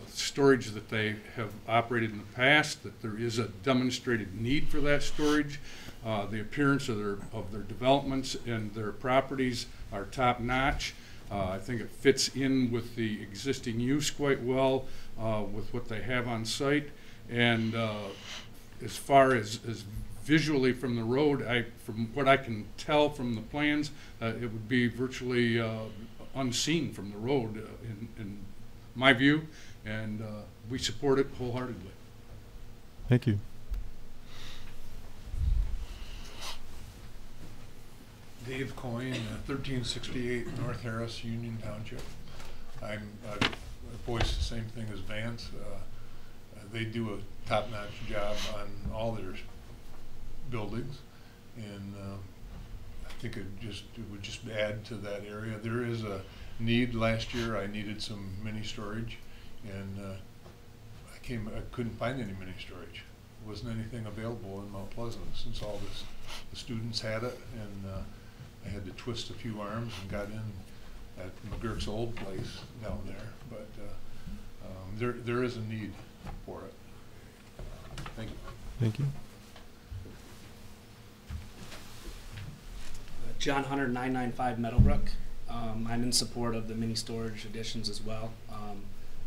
storage that they have operated in the past, that there is a demonstrated need for that storage. The appearance of their developments and their properties are top notch. I think it fits in with the existing use quite well with what they have on site. And as far as visually from the road, from what I can tell from the plans, it would be virtually unseen from the road in my view, and we support it wholeheartedly. Thank you. Dave Coyne, 1368 North Harris, Union Township. I voice the same thing as Vance. They do a top-notch job on all their buildings, and I think it would just add to that area. There is a need. Last year I needed some mini storage, and I couldn't find any mini storage. There wasn't anything available in Mount Pleasant since the students had it, and I had to twist a few arms and got in at McGurk's old place down there. But there is a need for it. Thank you. Thank you. John Hunter, 995 Meadowbrook. I'm in support of the mini storage additions as well.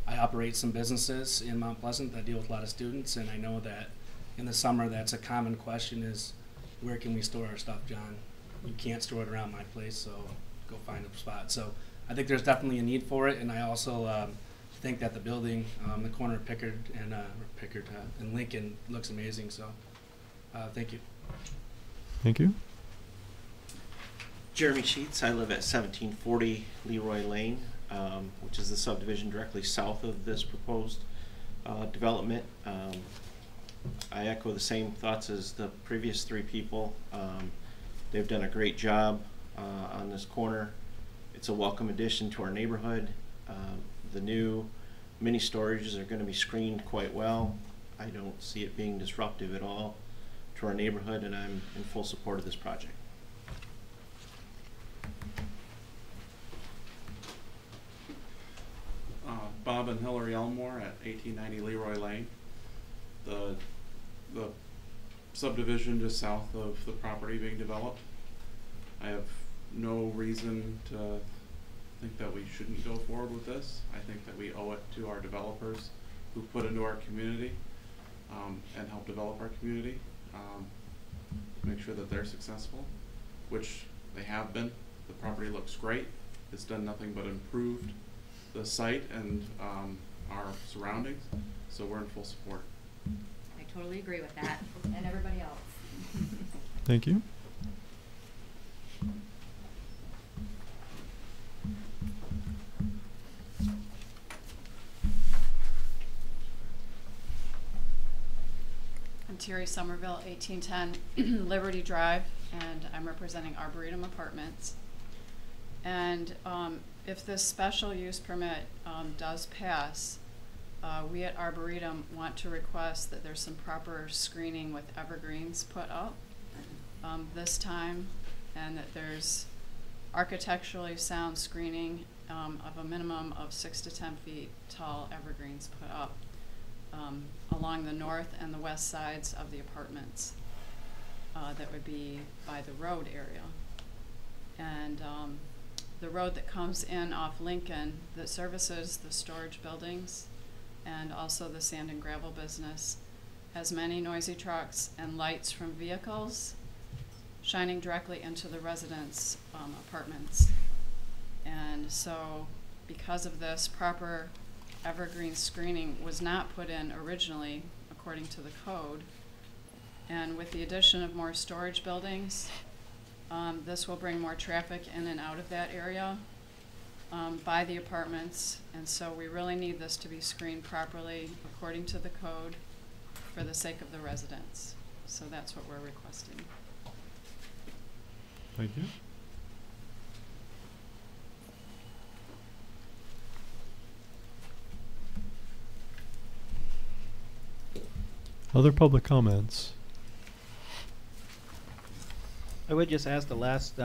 I operate some businesses in Mount Pleasant that deal with a lot of students, and I know that in the summer that's a common question is, where can we store our stuff, John? You can't store it around my place, so go find a spot. So I think there's definitely a need for it, and I also think that the building, the corner of Pickard and Lincoln looks amazing, so thank you. Thank you. Jeremy Sheets. I live at 1740 Leroy Lane, which is the subdivision directly south of this proposed development. I echo the same thoughts as the previous three people. They've done a great job on this corner. It's a welcome addition to our neighborhood. The new mini storages are going to be screened quite well. I don't see it being disruptive at all to our neighborhood, and I'm in full support of this project. Bob and Hillary Elmore at 1890 Leroy Lane. The subdivision just south of the property being developed. I have no reason to think that we shouldn't go forward with this. I think that we owe it to our developers who put into our community and help develop our community, make sure that they're successful, which they have been. The property looks great. It's done nothing but improved the site and our surroundings, so we're in full support. I totally agree with that, and everybody else. Thank you. I'm Terry Somerville, 1810 Liberty Drive, and I'm representing Arboretum Apartments. And if this special use permit does pass, we at Arboretum want to request that there's some proper screening with evergreens put up this time, and that there's architecturally sound screening of a minimum of 6 to 10 feet tall evergreens put up along the north and the west sides of the apartments that would be by the road area. And the road that comes in off Lincoln that services the storage buildings and also the sand and gravel business has many noisy trucks and lights from vehicles shining directly into the residents' apartments. And so because of this, proper evergreen screening was not put in originally according to the code. And with the addition of more storage buildings, this will bring more traffic in and out of that area by the apartments. And so we really need this to be screened properly according to the code for the sake of the residents. So that's what we're requesting. Thank you. Other public comments? I would just ask the last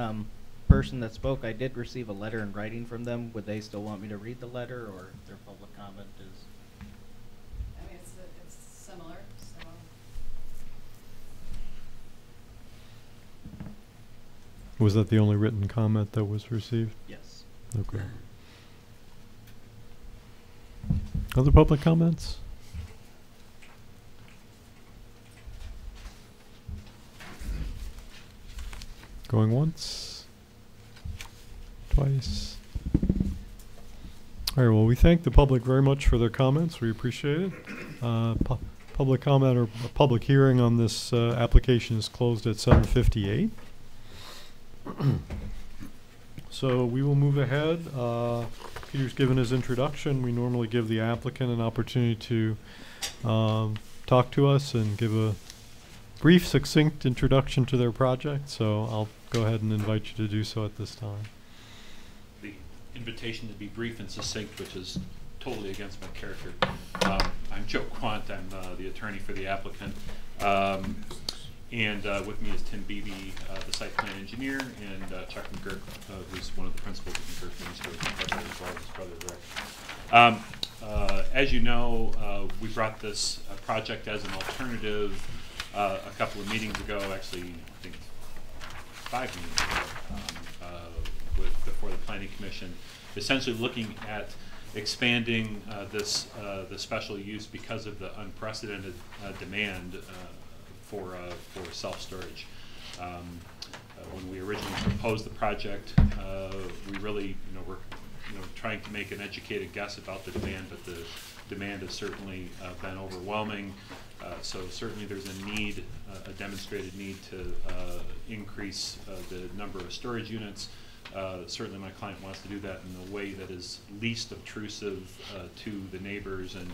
person that spoke, I did receive a letter in writing from them. Would they still want me to read the letter, or their public comment is? I mean, it's similar, so. Was that the only written comment that was received? Yes. Okay. Other public comments? Going once, twice. All right, well, we thank the public very much for their comments. We appreciate it. Public comment or public hearing on this application is closed at 7:58. So we will move ahead. Peter's given his introduction. We normally give the applicant an opportunity to talk to us and give a brief, succinct introduction to their project. So I'll go ahead and invite you to do so at this time. The invitation to be brief and succinct, which is totally against my character. I'm Joe Quant. I'm the attorney for the applicant. And with me is Tim Beebe, the site plan engineer, and Chuck McGurk, who's one of the principals of McGurk Ministry, as well as his brother Rick. As you know, we brought this project as an alternative a couple of meetings ago, actually, I think 5 meetings ago, before the Planning Commission, essentially looking at expanding the special use because of the unprecedented demand for self-storage. When we originally proposed the project, we really, were trying to make an educated guess about the demand, but the demand has certainly been overwhelming. So certainly there's a need, a demonstrated need to increase the number of storage units. Certainly my client wants to do that in a way that is least obtrusive to the neighbors and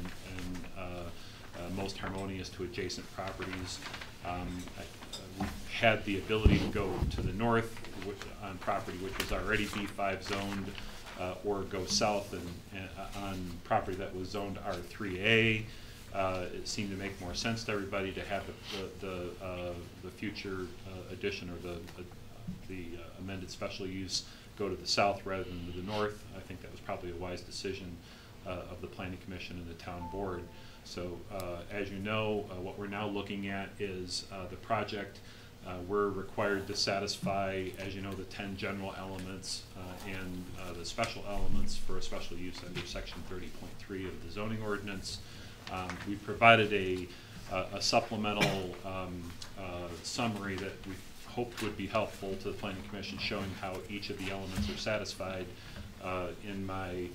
most harmonious to adjacent properties. We had the ability to go to the north on property which was already B5 zoned, or go south and on property that was zoned R3A. It seemed to make more sense to everybody to have the future addition or the amended special use go to the south rather than to the north. I think that was probably a wise decision of the Planning Commission and the town board. So as you know, what we're now looking at is the project. We're required to satisfy, as you know, the 10 general elements and the special elements for a special use under section 30.3 of the zoning ordinance. We provided a supplemental summary that we hoped would be helpful to the Planning Commission, showing how each of the elements are satisfied. In my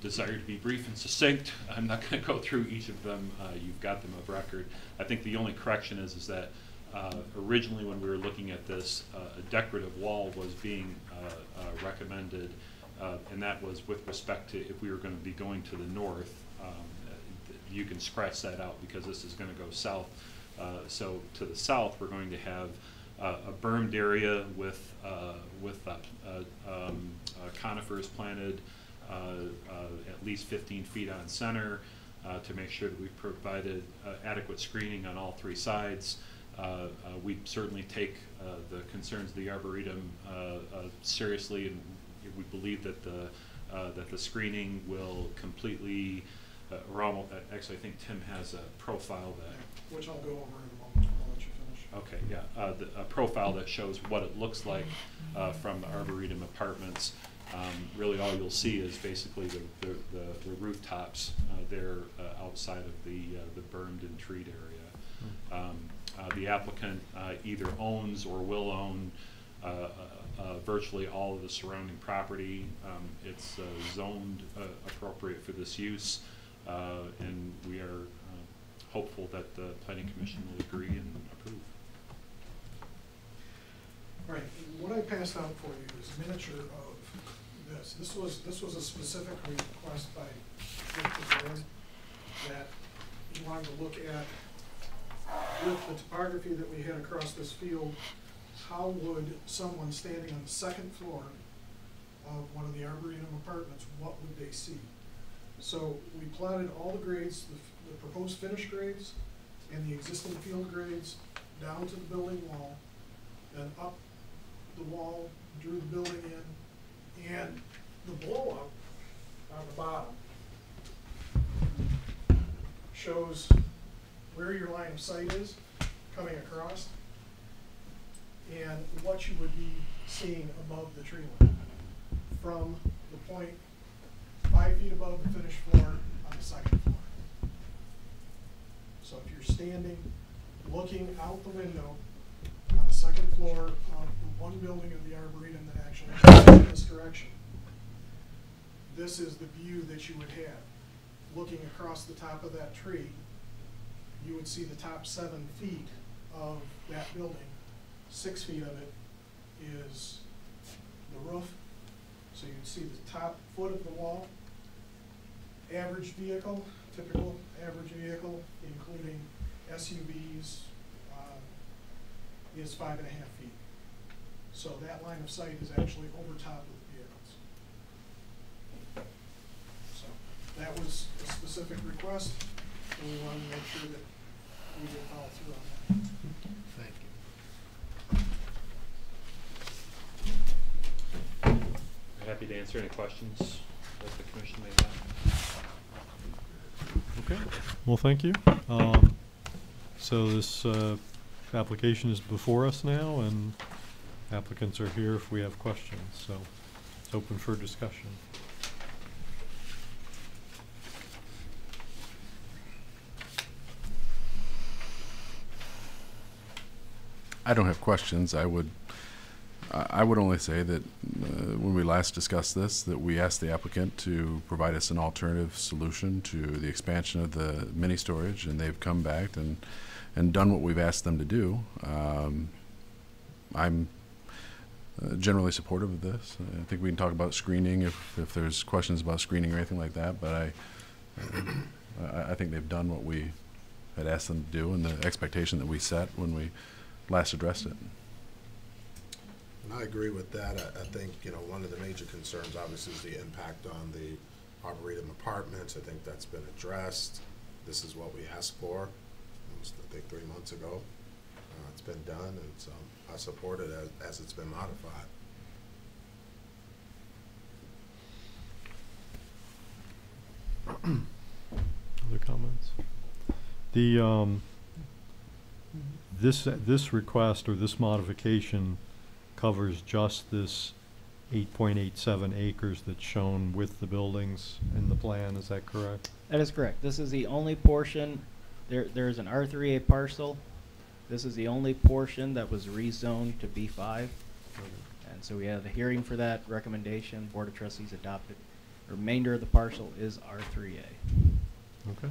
desire to be brief and succinct, I'm not going to go through each of them. You've got them of record. I think the only correction is that originally when we were looking at this, a decorative wall was being recommended, and that was with respect to if we were going to be going to the north. You can scratch that out because this is going to go south. So to the south, we're going to have a bermed area with conifers planted at least 15 feet on center to make sure that we've provided adequate screening on all three sides. We certainly take the concerns of the Arboretum seriously, and we believe that the screening will completely, or almost, actually I think Tim has a profile that, which I'll go over in a moment. I'll let you finish. okay, yeah, a profile that shows what it looks like from the Arboretum apartments. Really all you'll see is basically the rooftops there outside of the bermed and treed area. The applicant either owns or will own virtually all of the surrounding property. It's zoned appropriate for this use, and we are hopeful that the Planning Commission will agree and approve. All right, what I passed out for you is a miniature of this. This was a specific request by the board that he wanted to look at with the topography that we had across this field. How would someone standing on the second floor of one of the Arboretum apartments, what would they see? So we plotted all the grades, the proposed finished grades and the existing field grades down to the building wall, then up the wall, drew the building in, and the blow up on the bottom shows where your line of sight is coming across and what you would be seeing above the tree line from the point 5 feet above the finished floor on the second floor. So if you're standing looking out the window on the second floor of the one building of the Arboretum that actually goes in this direction, this is the view that you would have. Looking across the top of that tree, you would see the top 7 feet of that building. 6 feet of it is the roof. So you'd see the top foot of the wall. Average vehicle, typical average vehicle, including SUVs, is 5.5 feet. So that line of sight is actually over top of the vehicles. So that was a specific request, and we wanted to make sure that we did follow through on that. Thank you. I'm happy to answer any questions that the commission may have. Okay, well, thank you. So this application is before us now, and applicants are here if we have questions, so it's open for discussion. I don't have questions. I would only say that when we last discussed this, that we asked the applicant to provide us an alternative solution to the expansion of the mini storage, and they've come back and done what we've asked them to do. I'm generally supportive of this. I think we can talk about screening if there's questions about screening or anything like that, but I think they've done what we had asked them to do and the expectation that we set when we last addressed it. And I agree with that. I think, one of the major concerns obviously is the impact on the Arboretum apartments. I think that's been addressed. This is what we asked for, I think 3 months ago. It's been done, and so I support it as it's been modified. Other comments? The this request or this modification covers just this 8.87 acres that's shown with the buildings in the plan. Is that correct? That is correct. This is the only portion. There's an R3A parcel. This is the only portion that was rezoned to B5. And so we had a hearing for that recommendation. Board of Trustees adopted. The remainder of the parcel is R3A. Okay.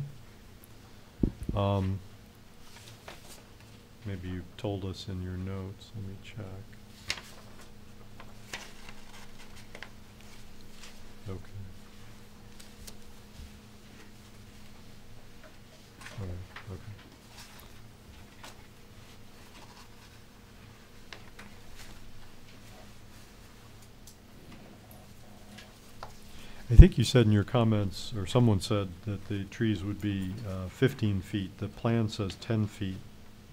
Maybe you told us in your notes. Let me check. Okay. All right. Okay. I think you said in your comments, or someone said, that the trees would be 15 feet. The plan says 10 feet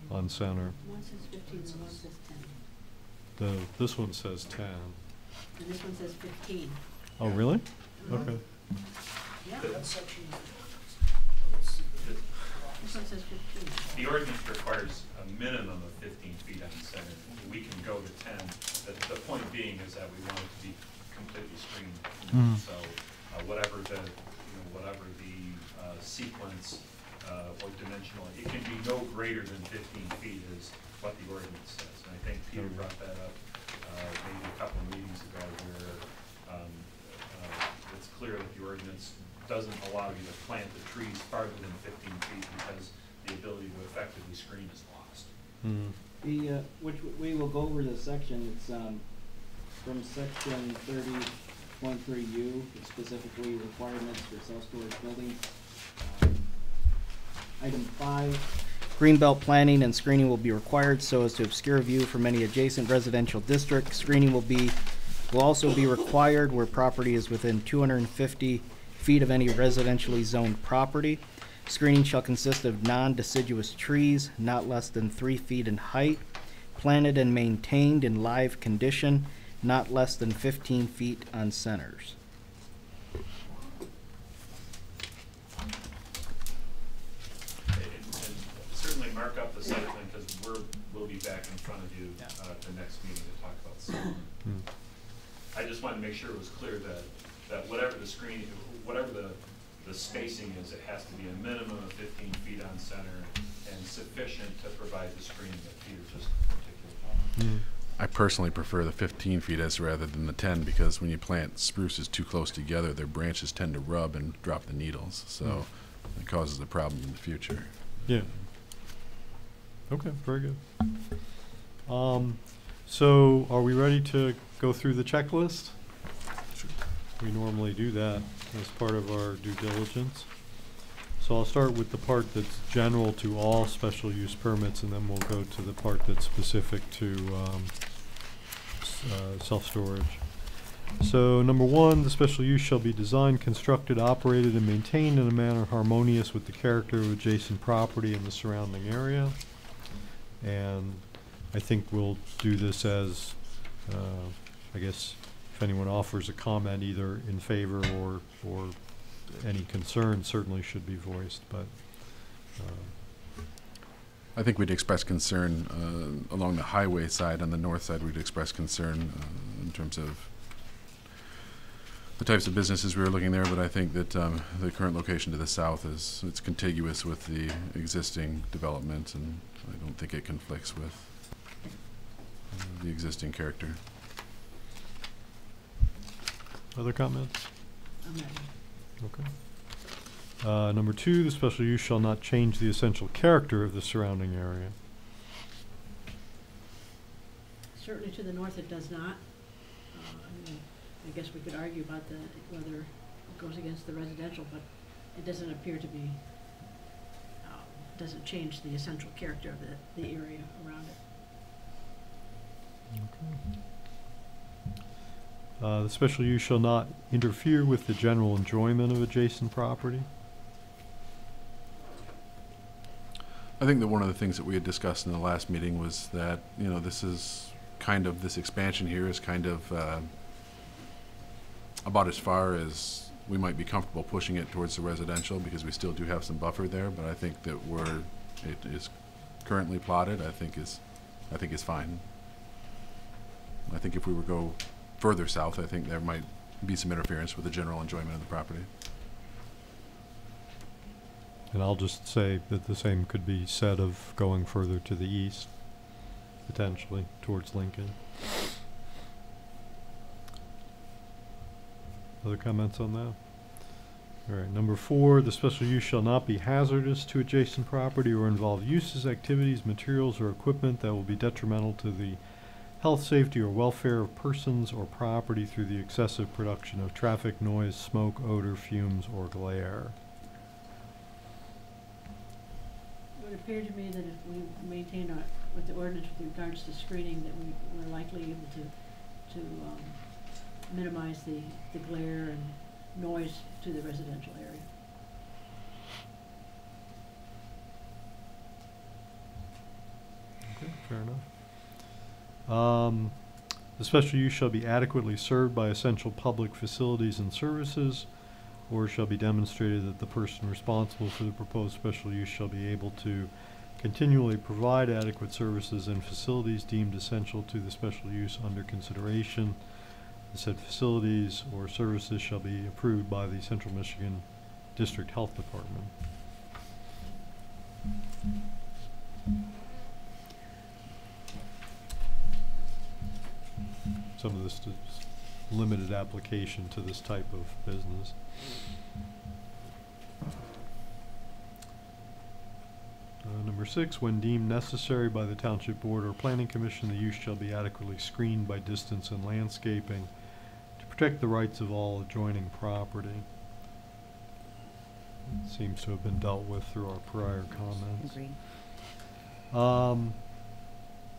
on center. One says 15 and one says 10. This one says 10. And this one says 15. Oh, really? Okay. Yeah. That section, This one says 15. The ordinance requires a minimum of 15 feet on center. We can go to 10. The point being is that we want it to be completely screened. Mm. So whatever the sequence or dimensional, it can be no greater than 15 feet is what the ordinance says. And I think Peter brought that up maybe a couple of meetings ago, where it's clear that the ordinance doesn't allow you to plant the trees farther than 15 feet because the ability to effectively screen is lost. Mm. Which we will go over the section. It's from section 30.3U, specifically requirements for self-storage buildings. Item 5, greenbelt planting and screening will be required so as to obscure view from any adjacent residential district. Screening will also be required where property is within 250 feet of any residentially zoned property. Screening shall consist of non-deciduous trees not less than 3 feet in height, planted and maintained in live condition, not less than 15 feet on centers. And certainly mark up the site plan, because we'll be back in front of you at the next meeting to talk about the site plan. Mm. I just wanted to make sure it was clear that whatever the screening, whatever the spacing is, it has to be a minimum of 15 feet on center and sufficient to provide the screening that Peter just articulated. Mm. I personally prefer the 15 feet as rather than the 10, because when you plant spruces too close together, their branches tend to rub and drop the needles, so it causes a problem in the future. Yeah. Okay, very good. So are we ready to go through the checklist? Sure. We normally do that as part of our due diligence. So I'll start with the part that's general to all special use permits, and then we'll go to the part that's specific to self-storage. So number 1, the special use shall be designed, constructed, operated, and maintained in a manner harmonious with the character of adjacent property and the surrounding area. And I think we'll do this as, I guess, if anyone offers a comment either in favor or any concern, certainly should be voiced, but I think we'd express concern along the highway side. On the north side, we'd express concern in terms of the types of businesses we were looking there, but I think that the current location to the south it's contiguous with the existing development, and I don't think it conflicts with the existing character. other comments? I'm ready. Okay. Number 2, the special use shall not change the essential character of the surrounding area. Certainly to the north it does not. I mean, I guess we could argue about whether it goes against the residential, but it doesn't appear to be, doesn't change the essential character of the area around it. Okay. The special use shall not interfere with the general enjoyment of adjacent property. I think that one of the things that we had discussed in the last meeting was that, this expansion here is kind of about as far as we might be comfortable pushing it towards the residential, because we still do have some buffer there, but I think that it is currently plotted, I think is fine. I think if we were to go further south, I think there might be some interference with the general enjoyment of the property. And I'll just say that the same could be said of going further to the east, potentially, towards Lincoln. Other comments on that? All right, number 4, the special use shall not be hazardous to adjacent property or involve uses, activities, materials, or equipment that will be detrimental to the health, safety, or welfare of persons or property through the excessive production of traffic, noise, smoke, odor, fumes, or glare. It would appear to me that if we maintain with the ordinance with regards to screening, that we're likely able to minimize the glare and noise to the residential area. Okay, fair enough. The special use shall be adequately served by essential public facilities and services, or shall be demonstrated that the person responsible for the proposed special use shall be able to continually provide adequate services and facilities deemed essential to the special use under consideration. The said facilities or services shall be approved by the Central Michigan District Health Department. Some of this is limited application to this type of business. Number 6, when deemed necessary by the Township Board or Planning Commission, the use shall be adequately screened by distance and landscaping to protect the rights of all adjoining property. It seems to have been dealt with through our prior comments. Agreed.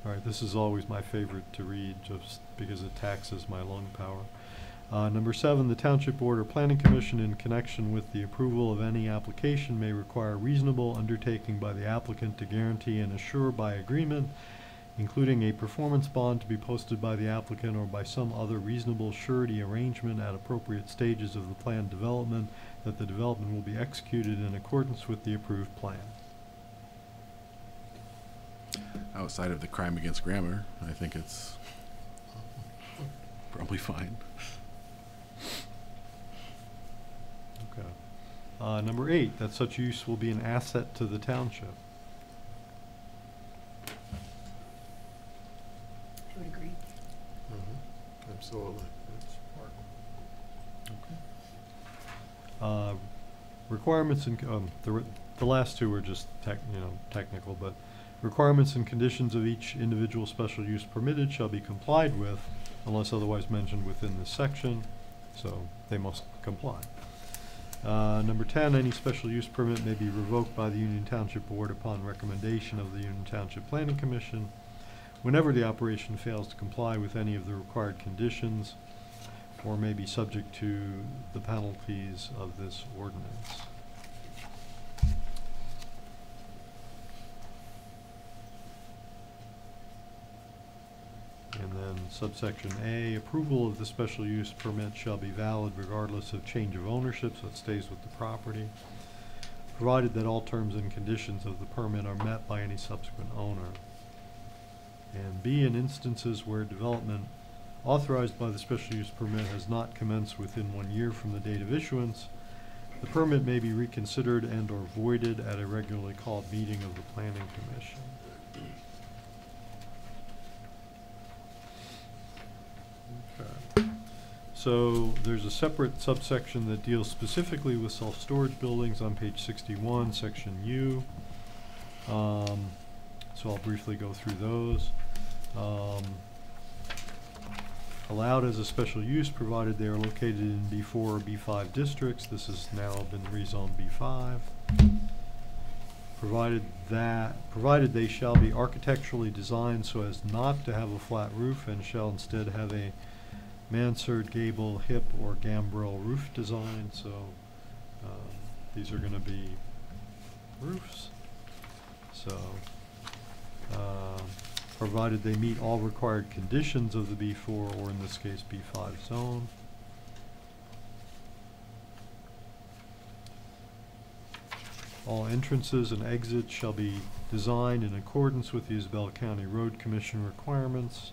All right, this is always my favorite to read just because it taxes my lung power. Number 7, the Township Board or Planning Commission in connection with the approval of any application may require reasonable undertaking by the applicant to guarantee and assure by agreement, including a performance bond to be posted by the applicant or by some other reasonable surety arrangement at appropriate stages of the planned development, that the development will be executed in accordance with the approved plan. Outside of the crime against grammar, I think it's probably fine. Okay. Number 8, that such use will be an asset to the township. I would agree. Absolutely. Requirements and the last two are just technical, but requirements and conditions of each individual special use permitted shall be complied with unless otherwise mentioned within this section, so they must comply. Number 10, any special use permit may be revoked by the Union Township Board upon recommendation of the Union Township Planning Commission whenever the operation fails to comply with any of the required conditions or may be subject to the penalties of this ordinance. And then subsection A, approval of the special use permit shall be valid regardless of change of ownership, so it stays with the property, provided that all terms and conditions of the permit are met by any subsequent owner. And B, in instances where development authorized by the special use permit has not commenced within 1 year from the date of issuance, the permit may be reconsidered and or voided at a regularly called meeting of the Planning Commission. Okay. So there's a separate subsection that deals specifically with self-storage buildings on page 61, section U. So I'll briefly go through those. Allowed as a special use provided they are located in B4 or B5 districts. This has now been rezoned B5. Provided they shall be architecturally designed so as not to have a flat roof and shall instead have a mansard, gable, hip, or gambrel roof design. So these are going to be roofs. So provided they meet all required conditions of the B4 or in this case B5 zone. All entrances and exits shall be designed in accordance with the Isabella County Road Commission requirements.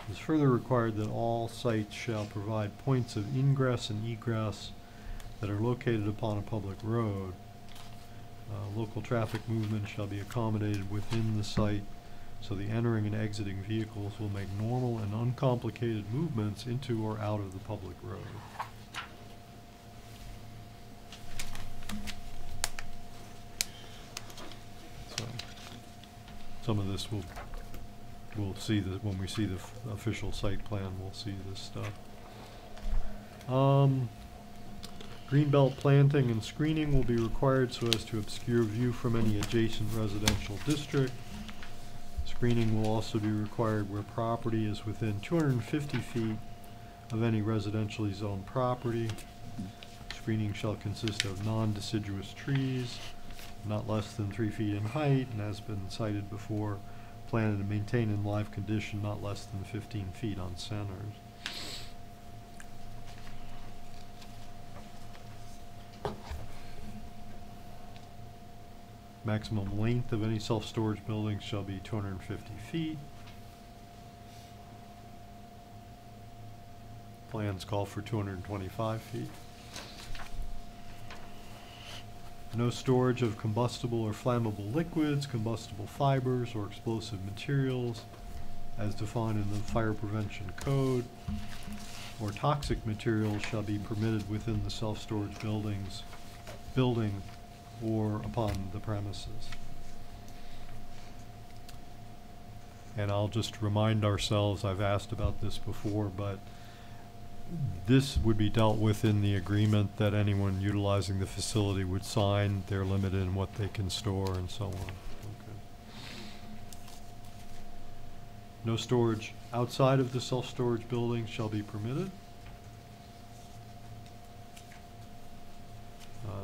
It is further required that all sites shall provide points of ingress and egress that are located upon a public road. Local traffic movement shall be accommodated within the site, so the entering and exiting vehicles will make normal and uncomplicated movements into or out of the public road. So some of this we'll see that when we see the official site plan, we'll see this stuff. Greenbelt planting and screening will be required so as to obscure view from any adjacent residential district. Screening will also be required where property is within 250 feet of any residentially zoned property. Screening shall consist of non-deciduous trees, not less than 3 feet in height, and has been cited before, planted and maintained in live condition, not less than 15 feet on centers. Maximum length of any self-storage building shall be 250 feet. Plans call for 225 feet. No storage of combustible or flammable liquids, combustible fibers, or explosive materials as defined in the Fire Prevention Code, or toxic materials shall be permitted within the self-storage building or upon the premises. And I'll just remind ourselves, I've asked about this before, but this would be dealt with in the agreement that anyone utilizing the facility would sign. They're limited in what they can store and so on. Okay. No storage outside of the self-storage building shall be permitted.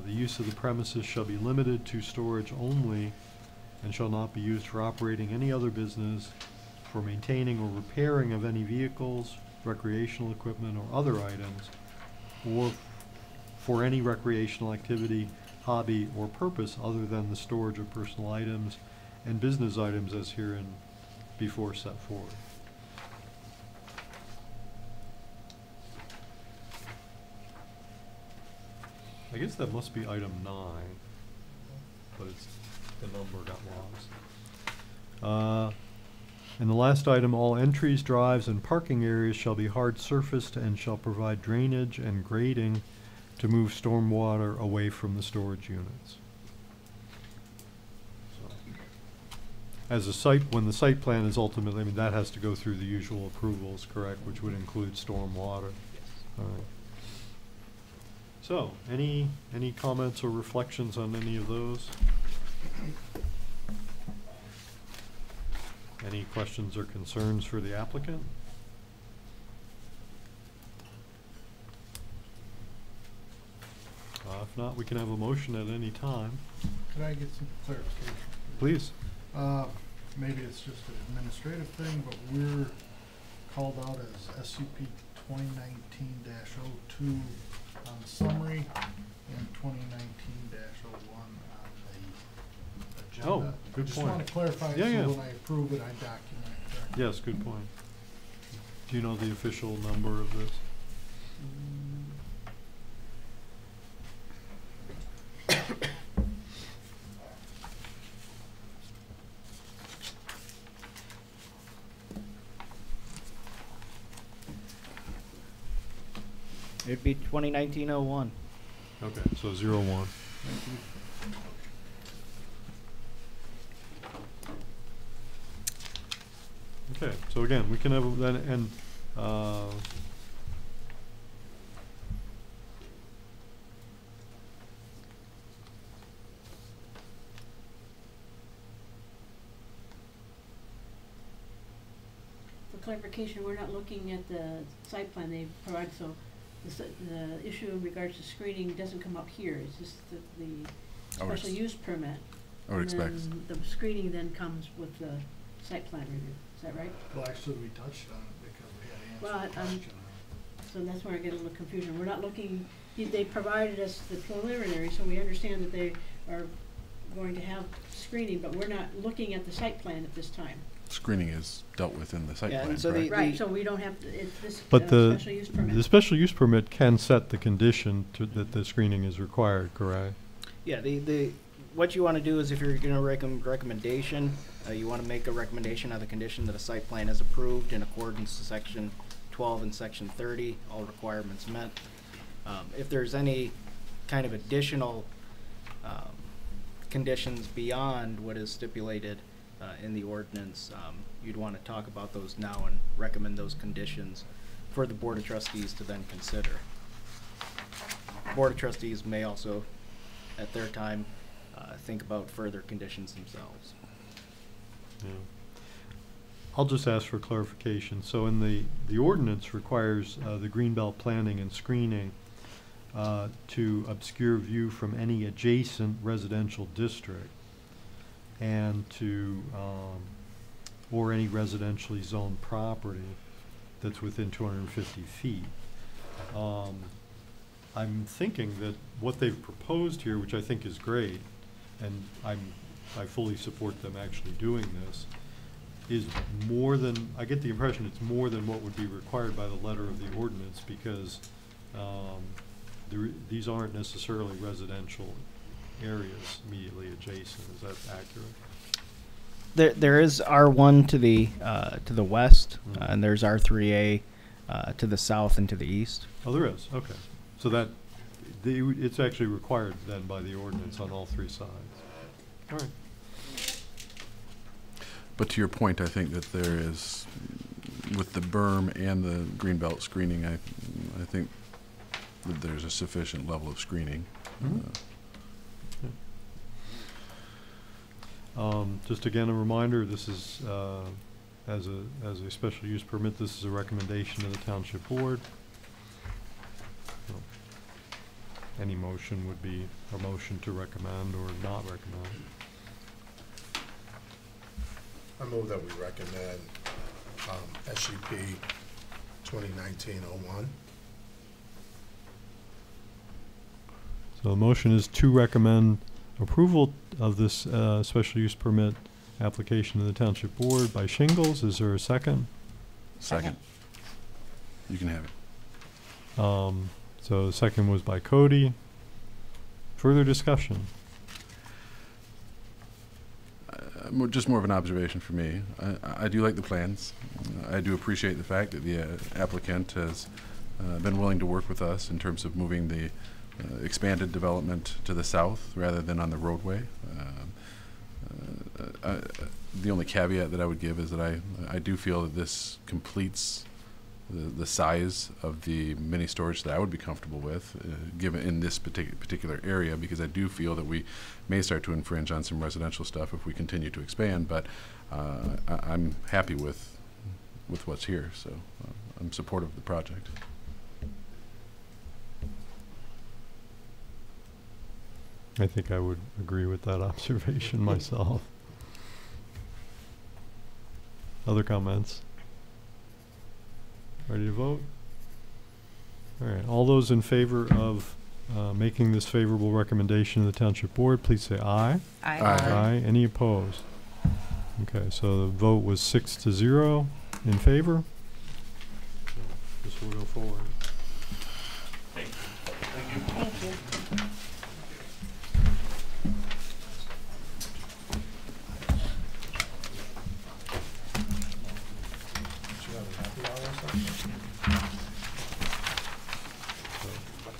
The use of the premises shall be limited to storage only and shall not be used for operating any other business, for maintaining or repairing of any vehicles, recreational equipment, or other items, or for any recreational activity, hobby, or purpose other than the storage of personal items and business items as herein before set forth. I guess that must be item 9, but it's, the number got lost. And the last item, all entries, drives, and parking areas shall be hard surfaced and shall provide drainage and grading to move stormwater away from the storage units. So, as a site, when the site plan is ultimately, I mean, that has to go through the usual approvals, correct, which would include stormwater. Yes. All right. So, any comments or reflections on any of those? Any questions or concerns for the applicant? If not, we can have a motion at any time. Could I get some clarification? Please. Maybe it's just an administrative thing, but we're called out as SUP 2019-02 on the summary and 2019-01 on the agenda. Oh, good I just point. want to clarify Yeah, so yeah. when I approve it, I document it correctly. Yes, good point. Do you know the official number of this? It'd be 2019-01. Okay, so 01. Okay, so again, we can have then, and For clarification, we're not looking at the site plan they provide, so the issue in regards to screening doesn't come up here. It's just the special use permit. I would expect. And then the screening then comes with the site plan review. Is that right? Well, actually, we touched on it because we had Well, answered the question. so that's where I get a little confusion. We're not looking, they provided us the preliminary, so we understand that they are going to have screening, but we're not looking at the site plan at this time. Screening is dealt with in the site Yeah, plan, and so correct? Right, so we don't have to, it's this but special use permit. the special use permit can set the condition that the screening is required, correct? Yeah, what you want to do is if you're going to recommendation, you want to make a recommendation on the condition that a site plan is approved in accordance to section 12 and section 30, all requirements met. If there's any kind of additional conditions beyond what is stipulated in the ordinance, you'd want to talk about those now and recommend those conditions for the Board of Trustees to then consider. Board of Trustees may also, at their time, think about further conditions themselves. Yeah. I'll just ask for clarification. So in the ordinance requires the greenbelt planning and screening to obscure view from any adjacent residential district and to, or any residentially zoned property that's within 250 feet. I'm thinking that what they've proposed here, which I think is great, and I fully support them actually doing this, is more than, I get the impression it's more than what would be required by the letter of the ordinance, because these aren't necessarily residential areas immediately adjacent. Is that accurate? There is R1 to the west, and there's R3A to the south and to the east. Oh, there is. Okay, so that it's actually required then by the ordinance on all three sides. All right. But to your point, I think that there is, with the berm and the greenbelt screening, I think that there's a sufficient level of screening. Just again, a reminder, this is, as a special use permit, this is a recommendation of the Township Board. So, any motion would be a motion to recommend or not recommend. I move that we recommend SUP 2019-01. So the motion is to recommend approval of this special use permit application to the Township Board by Shingles. Is there a second? Second. You can have it. So the second was by Cody. Further discussion? Just more of an observation for me. I do like the plans. I do appreciate the fact that the applicant has been willing to work with us in terms of moving the expanded development to the south rather than on the roadway. The only caveat that I would give is that I do feel that this completes the size of the mini storage that I would be comfortable with, given in this particular area, because I do feel that we may start to infringe on some residential stuff if we continue to expand. But I'm happy with what's here, so I'm supportive of the project. I think I would agree with that observation myself. Other comments? Ready to vote? All right. All those in favor of making this favorable recommendation to the Township Board, please say aye. Aye. Aye. Any opposed? Okay, so the vote was 6-0 in favor. So this will go forward. Thank you. Thank you.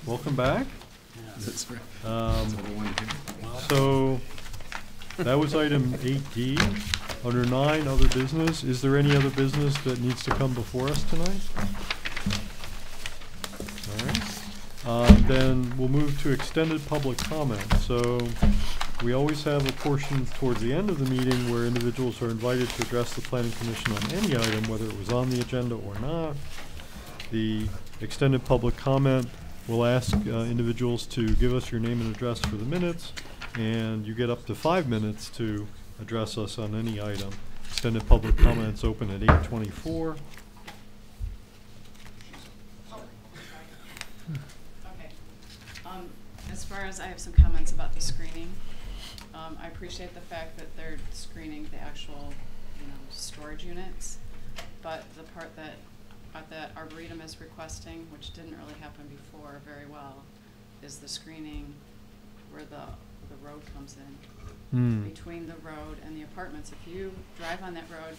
Welcome back. That's right. So that was item 8D. Under 9, other business. Is there any other business that needs to come before us tonight? All right. Then we'll move to extended public comment. So we always have a portion towards the end of the meeting where individuals are invited to address the Planning Commission on any item, whether it was on the agenda or not. The extended public comment will ask individuals to give us your name and address for the minutes, and you get up to 5 minutes to address us on any item. Extended public comments open at 8:24. Okay. As far as I have some comments about the screening, I appreciate the fact that they're screening the actual, storage units, but the part that Arboretum is requesting, which didn't really happen before very well, is the screening where the road comes in. Between the road and the apartments. If you drive on that road,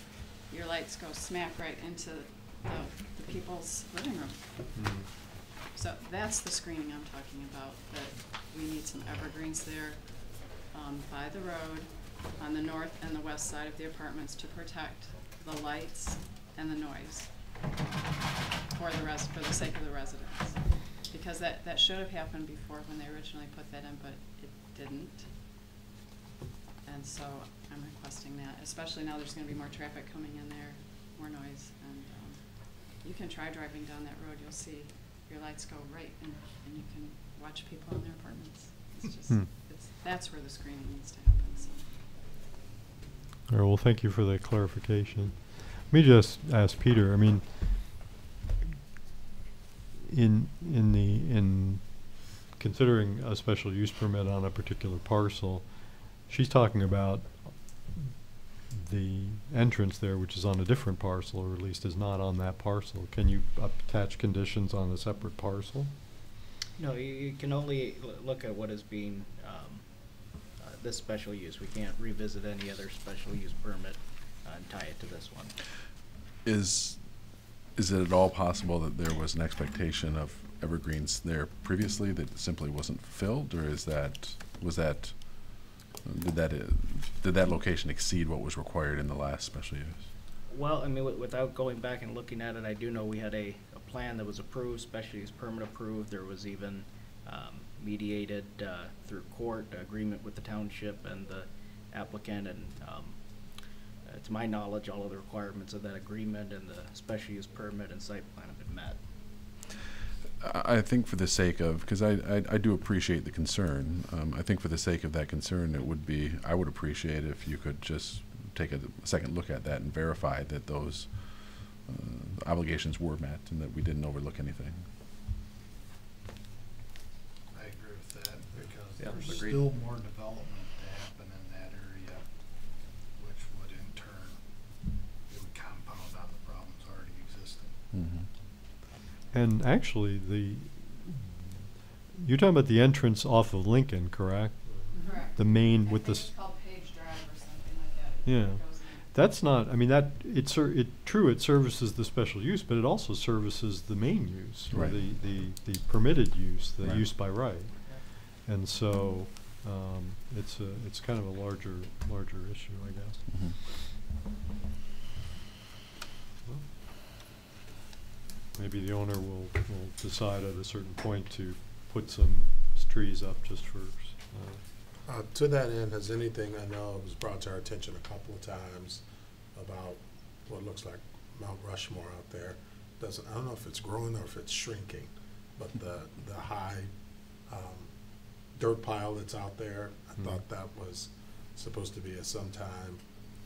your lights go smack right into the people's living room. So that's the screening I'm talking about, that we need some evergreens there by the road on the north and the west side of the apartments to protect the lights and the noise for the sake of the residents. Because that should have happened before when they originally put that in, but it didn't. And so I'm requesting that, especially now there's going to be more traffic coming in there, more noise. And you can try driving down that road. You'll see your lights go right, and you can watch people in their apartments. It's just, Hmm. that's where the screening needs to happen, so. All right, well, thank you for that clarification. Let me just ask Peter, I mean, in considering a special use permit on a particular parcel, she's talking about the entrance there, which is on a different parcel, or at least is not on that parcel. Can you attach conditions on a separate parcel? No, you can only look at what is being, this special use. We can't revisit any other special use permit and tie it to this one. Is it at all possible that there was an expectation of evergreens there previously that simply wasn't fulfilled, or did that location exceed what was required in the last special use? Well, I mean, without going back and looking at it, I do know we had a plan that was approved, special use permit approved. There was even mediated through court agreement with the township and the applicant, and to my knowledge, all of the requirements of that agreement and the special use permit and site plan have been met. I think for the sake of, because I do appreciate the concern, I think for the sake of that concern, I would appreciate if you could just take a second look at that and verify that those obligations were met and that we didn't overlook anything. I agree with that, because Yeah, there's agreed. still more development to happen in that area, which would in turn, it would compound on the problems already existing. Mm-hmm. And actually, you're talking about the entrance off of Lincoln, correct? Correct. The main I with think the. it's called Page Drive or something like that. Yeah. It goes in. That's not, I mean, it services the special use, but it also services the main use, or Right. the permitted use, the Right. use by right. And so, it's kind of a larger issue, I guess. Mm-hmm. Well, maybe the owner will decide at a certain point to put some trees up just for, To that end, has anything, I know it was brought to our attention a couple of times about what looks like Mount Rushmore out there. I don't know if it's growing or if it's shrinking, but the high dirt pile that's out there, I thought that was supposed to be at some time,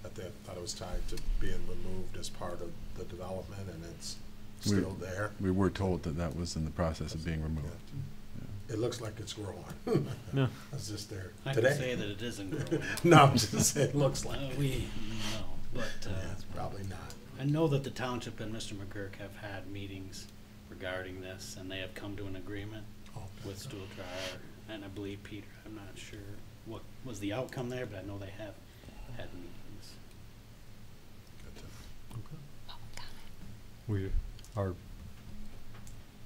I thought it was tied to being removed as part of the development, and it's still there. We were told that was in the process of being removed. It looks like it's growing. Yeah. I was just there I today. can say that it isn't growing. No, I'm just saying it looks like. No, but Yeah, it's probably not. I know that the township and Mr. McGurk have had meetings regarding this, and they have come to an agreement with Stool Dryer, and I believe Peter, I'm not sure what was the outcome there, but I know they have had meetings. our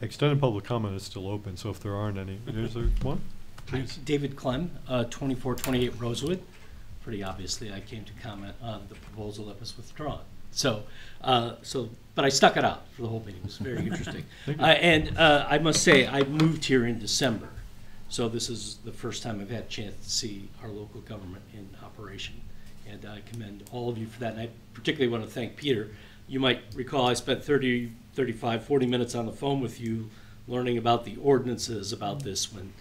extended public comment is still open, so if there aren't any, is there one? Please. David Clem, 2428 Rosewood. Pretty obviously, I came to comment on the proposal that was withdrawn. So, but I stuck it out for the whole meeting. It was very interesting. And I must say, I moved here in December, so this is the first time I've had a chance to see our local government in operation. And I commend all of you for that. And I particularly want to thank Peter. You might recall I spent 30, 35, 40 minutes on the phone with you learning about the ordinances about this when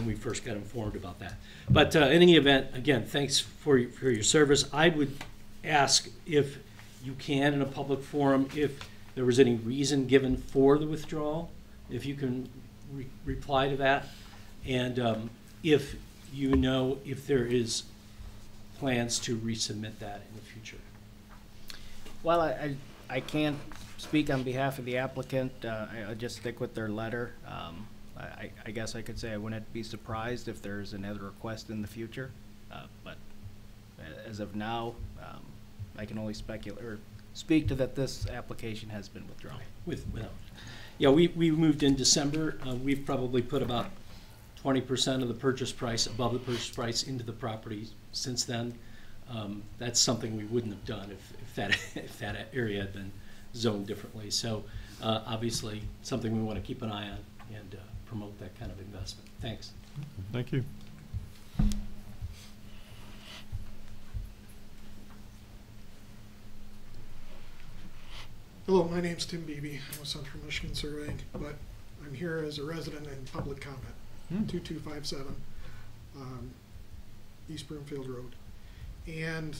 we first got informed about that. But in any event, again, thanks for your service. I would ask if you can, in a public forum, if there was any reason given for the withdrawal, if you can reply to that, and if you know if there is plans to resubmit that in the future. Well, I can't speak on behalf of the applicant. I'll just stick with their letter. I guess I could say I wouldn't be surprised if there's another request in the future, but as of now, I can only speculate or speak to that this application has been withdrawn. Yeah, we moved in December. We've probably put about 20% of the purchase price, above the purchase price, into the property since then. That's something we wouldn't have done if that area had been zoned differently. So obviously something we want to keep an eye on and promote that kind of investment. Thanks. Thank you. Hello, my name's Tim Beebe. I'm with Central Michigan Surveying, but I'm here as a resident and public comment. 2257 East Broomfield Road. And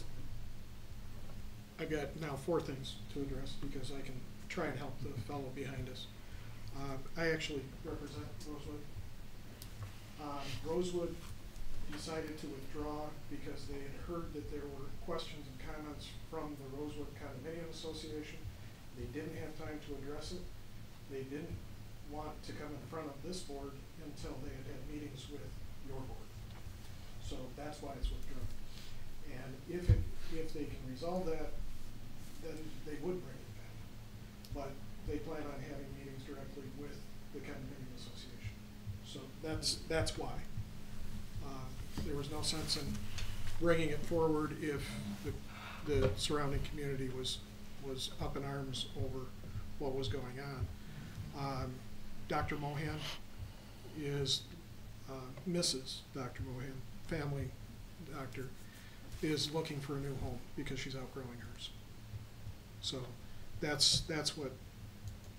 I've got now 4 things to address because I can try and help the fellow behind us. I actually represent Rosewood. Rosewood decided to withdraw because they had heard that there were questions and comments from the Rosewood Condominium Association. They didn't have time to address it. They didn't want to come in front of this board until they had had meetings with your board. So that's why it's withdrawn. And if they can resolve that, then they would bring it back. But they plan on having meetings directly with the condominium association. So that's why. There was no sense in bringing it forward if the surrounding community was up in arms over what was going on. Dr. Mohan is Mrs. Dr. Mohan, family doctor, is looking for a new home because she's outgrowing hers. So that's what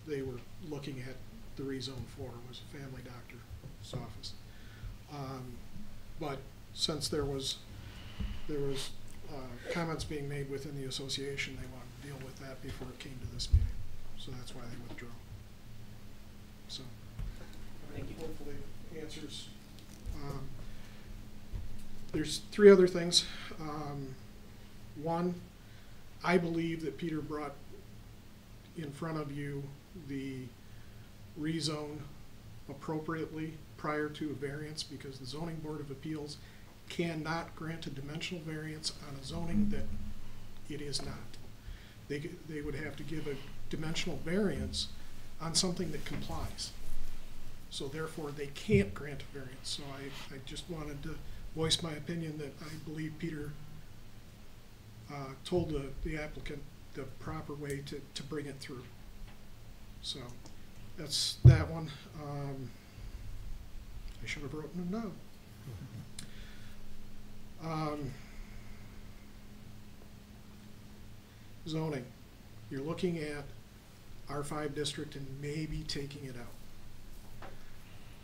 they were looking at the rezone for, was a family doctor's office. But since there was comments being made within the association, they wanted to deal with that before it came to this meeting. So that's why they withdrew. So hopefully answers. There's 3 other things. One, I believe that Peter brought in front of you the rezone appropriately prior to a variance, because the Zoning Board of Appeals cannot grant a dimensional variance on a zoning that it is not. They would have to give a dimensional variance on something that complies. So therefore, they can't grant a variance. So I just wanted to voice my opinion that I believe Peter told the applicant the proper way to bring it through. So that's that one. I should have written them down. Zoning. You're looking at R5 district and maybe taking it out.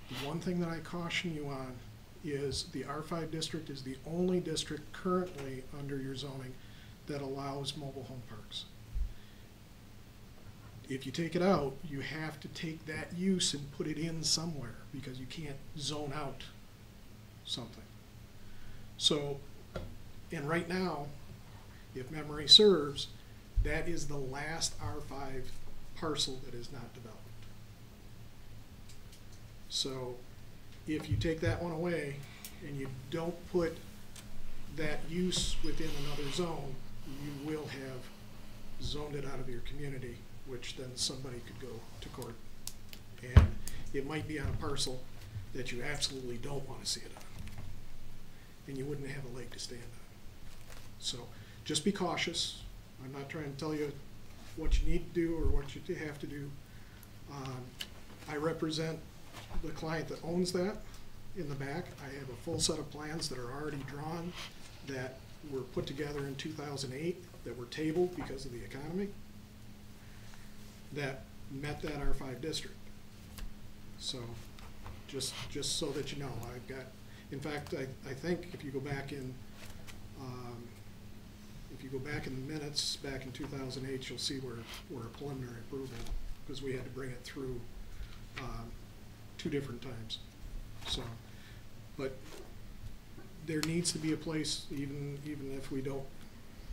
The one thing that I caution you on is the R5 district is the only district currently under your zoning that allows mobile home parks. If you take it out, you have to take that use and put it in somewhere, because you can't zone out something. So, and right now, if memory serves, that is the last R5 parcel that is not developed. So if you take that one away and you don't put that use within another zone, you will have zoned it out of your community, which then somebody could go to court. And it might be on a parcel that you absolutely don't want to see it on. And you wouldn't have a leg to stand on. So just be cautious. I'm not trying to tell you what you need to do or what you have to do. I represent the client that owns that in the back. I have a full set of plans that are already drawn that were put together in 2008 that were tabled because of the economy that met that R5 district. So just so that you know, I've got, in fact, I think if you go back in the minutes back in 2008, you'll see we're a preliminary approval, because we had to bring it through 2 different times. So, but there needs to be a place, even if we don't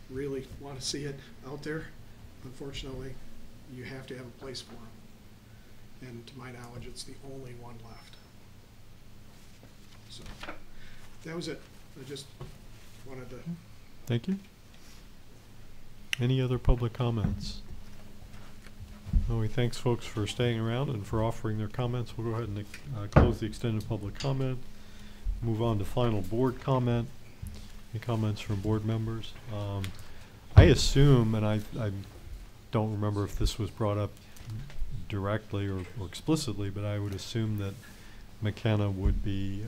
really want to see it out there. Unfortunately, you have to have a place for them. And to my knowledge, it's the only one left. So that was it. I just wanted to. Thank you. Any other public comments? Well, we thanks folks for staying around and for offering their comments. We'll go ahead and close the extended public comment. Move on to final board comment. Any comments from board members? I assume, and I don't remember if this was brought up directly or explicitly, but I would assume that McKenna would be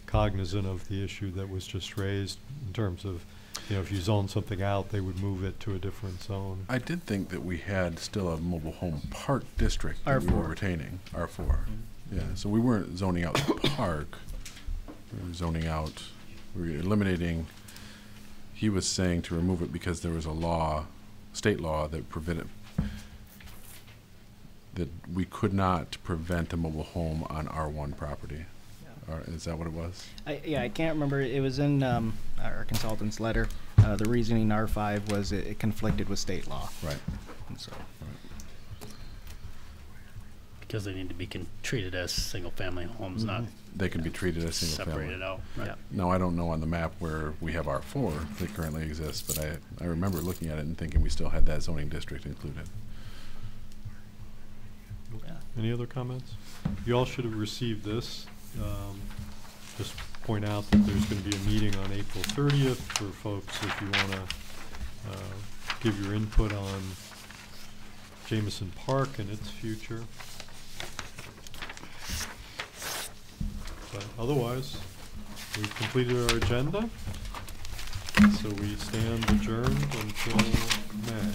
cognizant of the issue that was just raised in terms of you know, if you zone something out, they would move it to a different zone. I did think that we had still a mobile home park district that we were R4. retaining, R4. Yeah, so we weren't zoning out the park. We were zoning out, we were eliminating, he was saying to remove it because there was a law, state law that prevented, that we could not prevent a mobile home on R1 property. Or is that what it was? Yeah, I can't remember. It was in our consultant's letter. The reasoning R5 was it conflicted with state law. Right. And so. Because they need to be treated as single-family homes, not They can be treated as single family. separated out. Right. Now, I don't know on the map where we have R4 that currently exists, but I remember looking at it and thinking we still had that zoning district included. Any other comments? You all should have received this. Just point out that there's going to be a meeting on April 30th for folks if you want to give your input on Jameson Park and its future. But otherwise, we've completed our agenda, so we stand adjourned until May.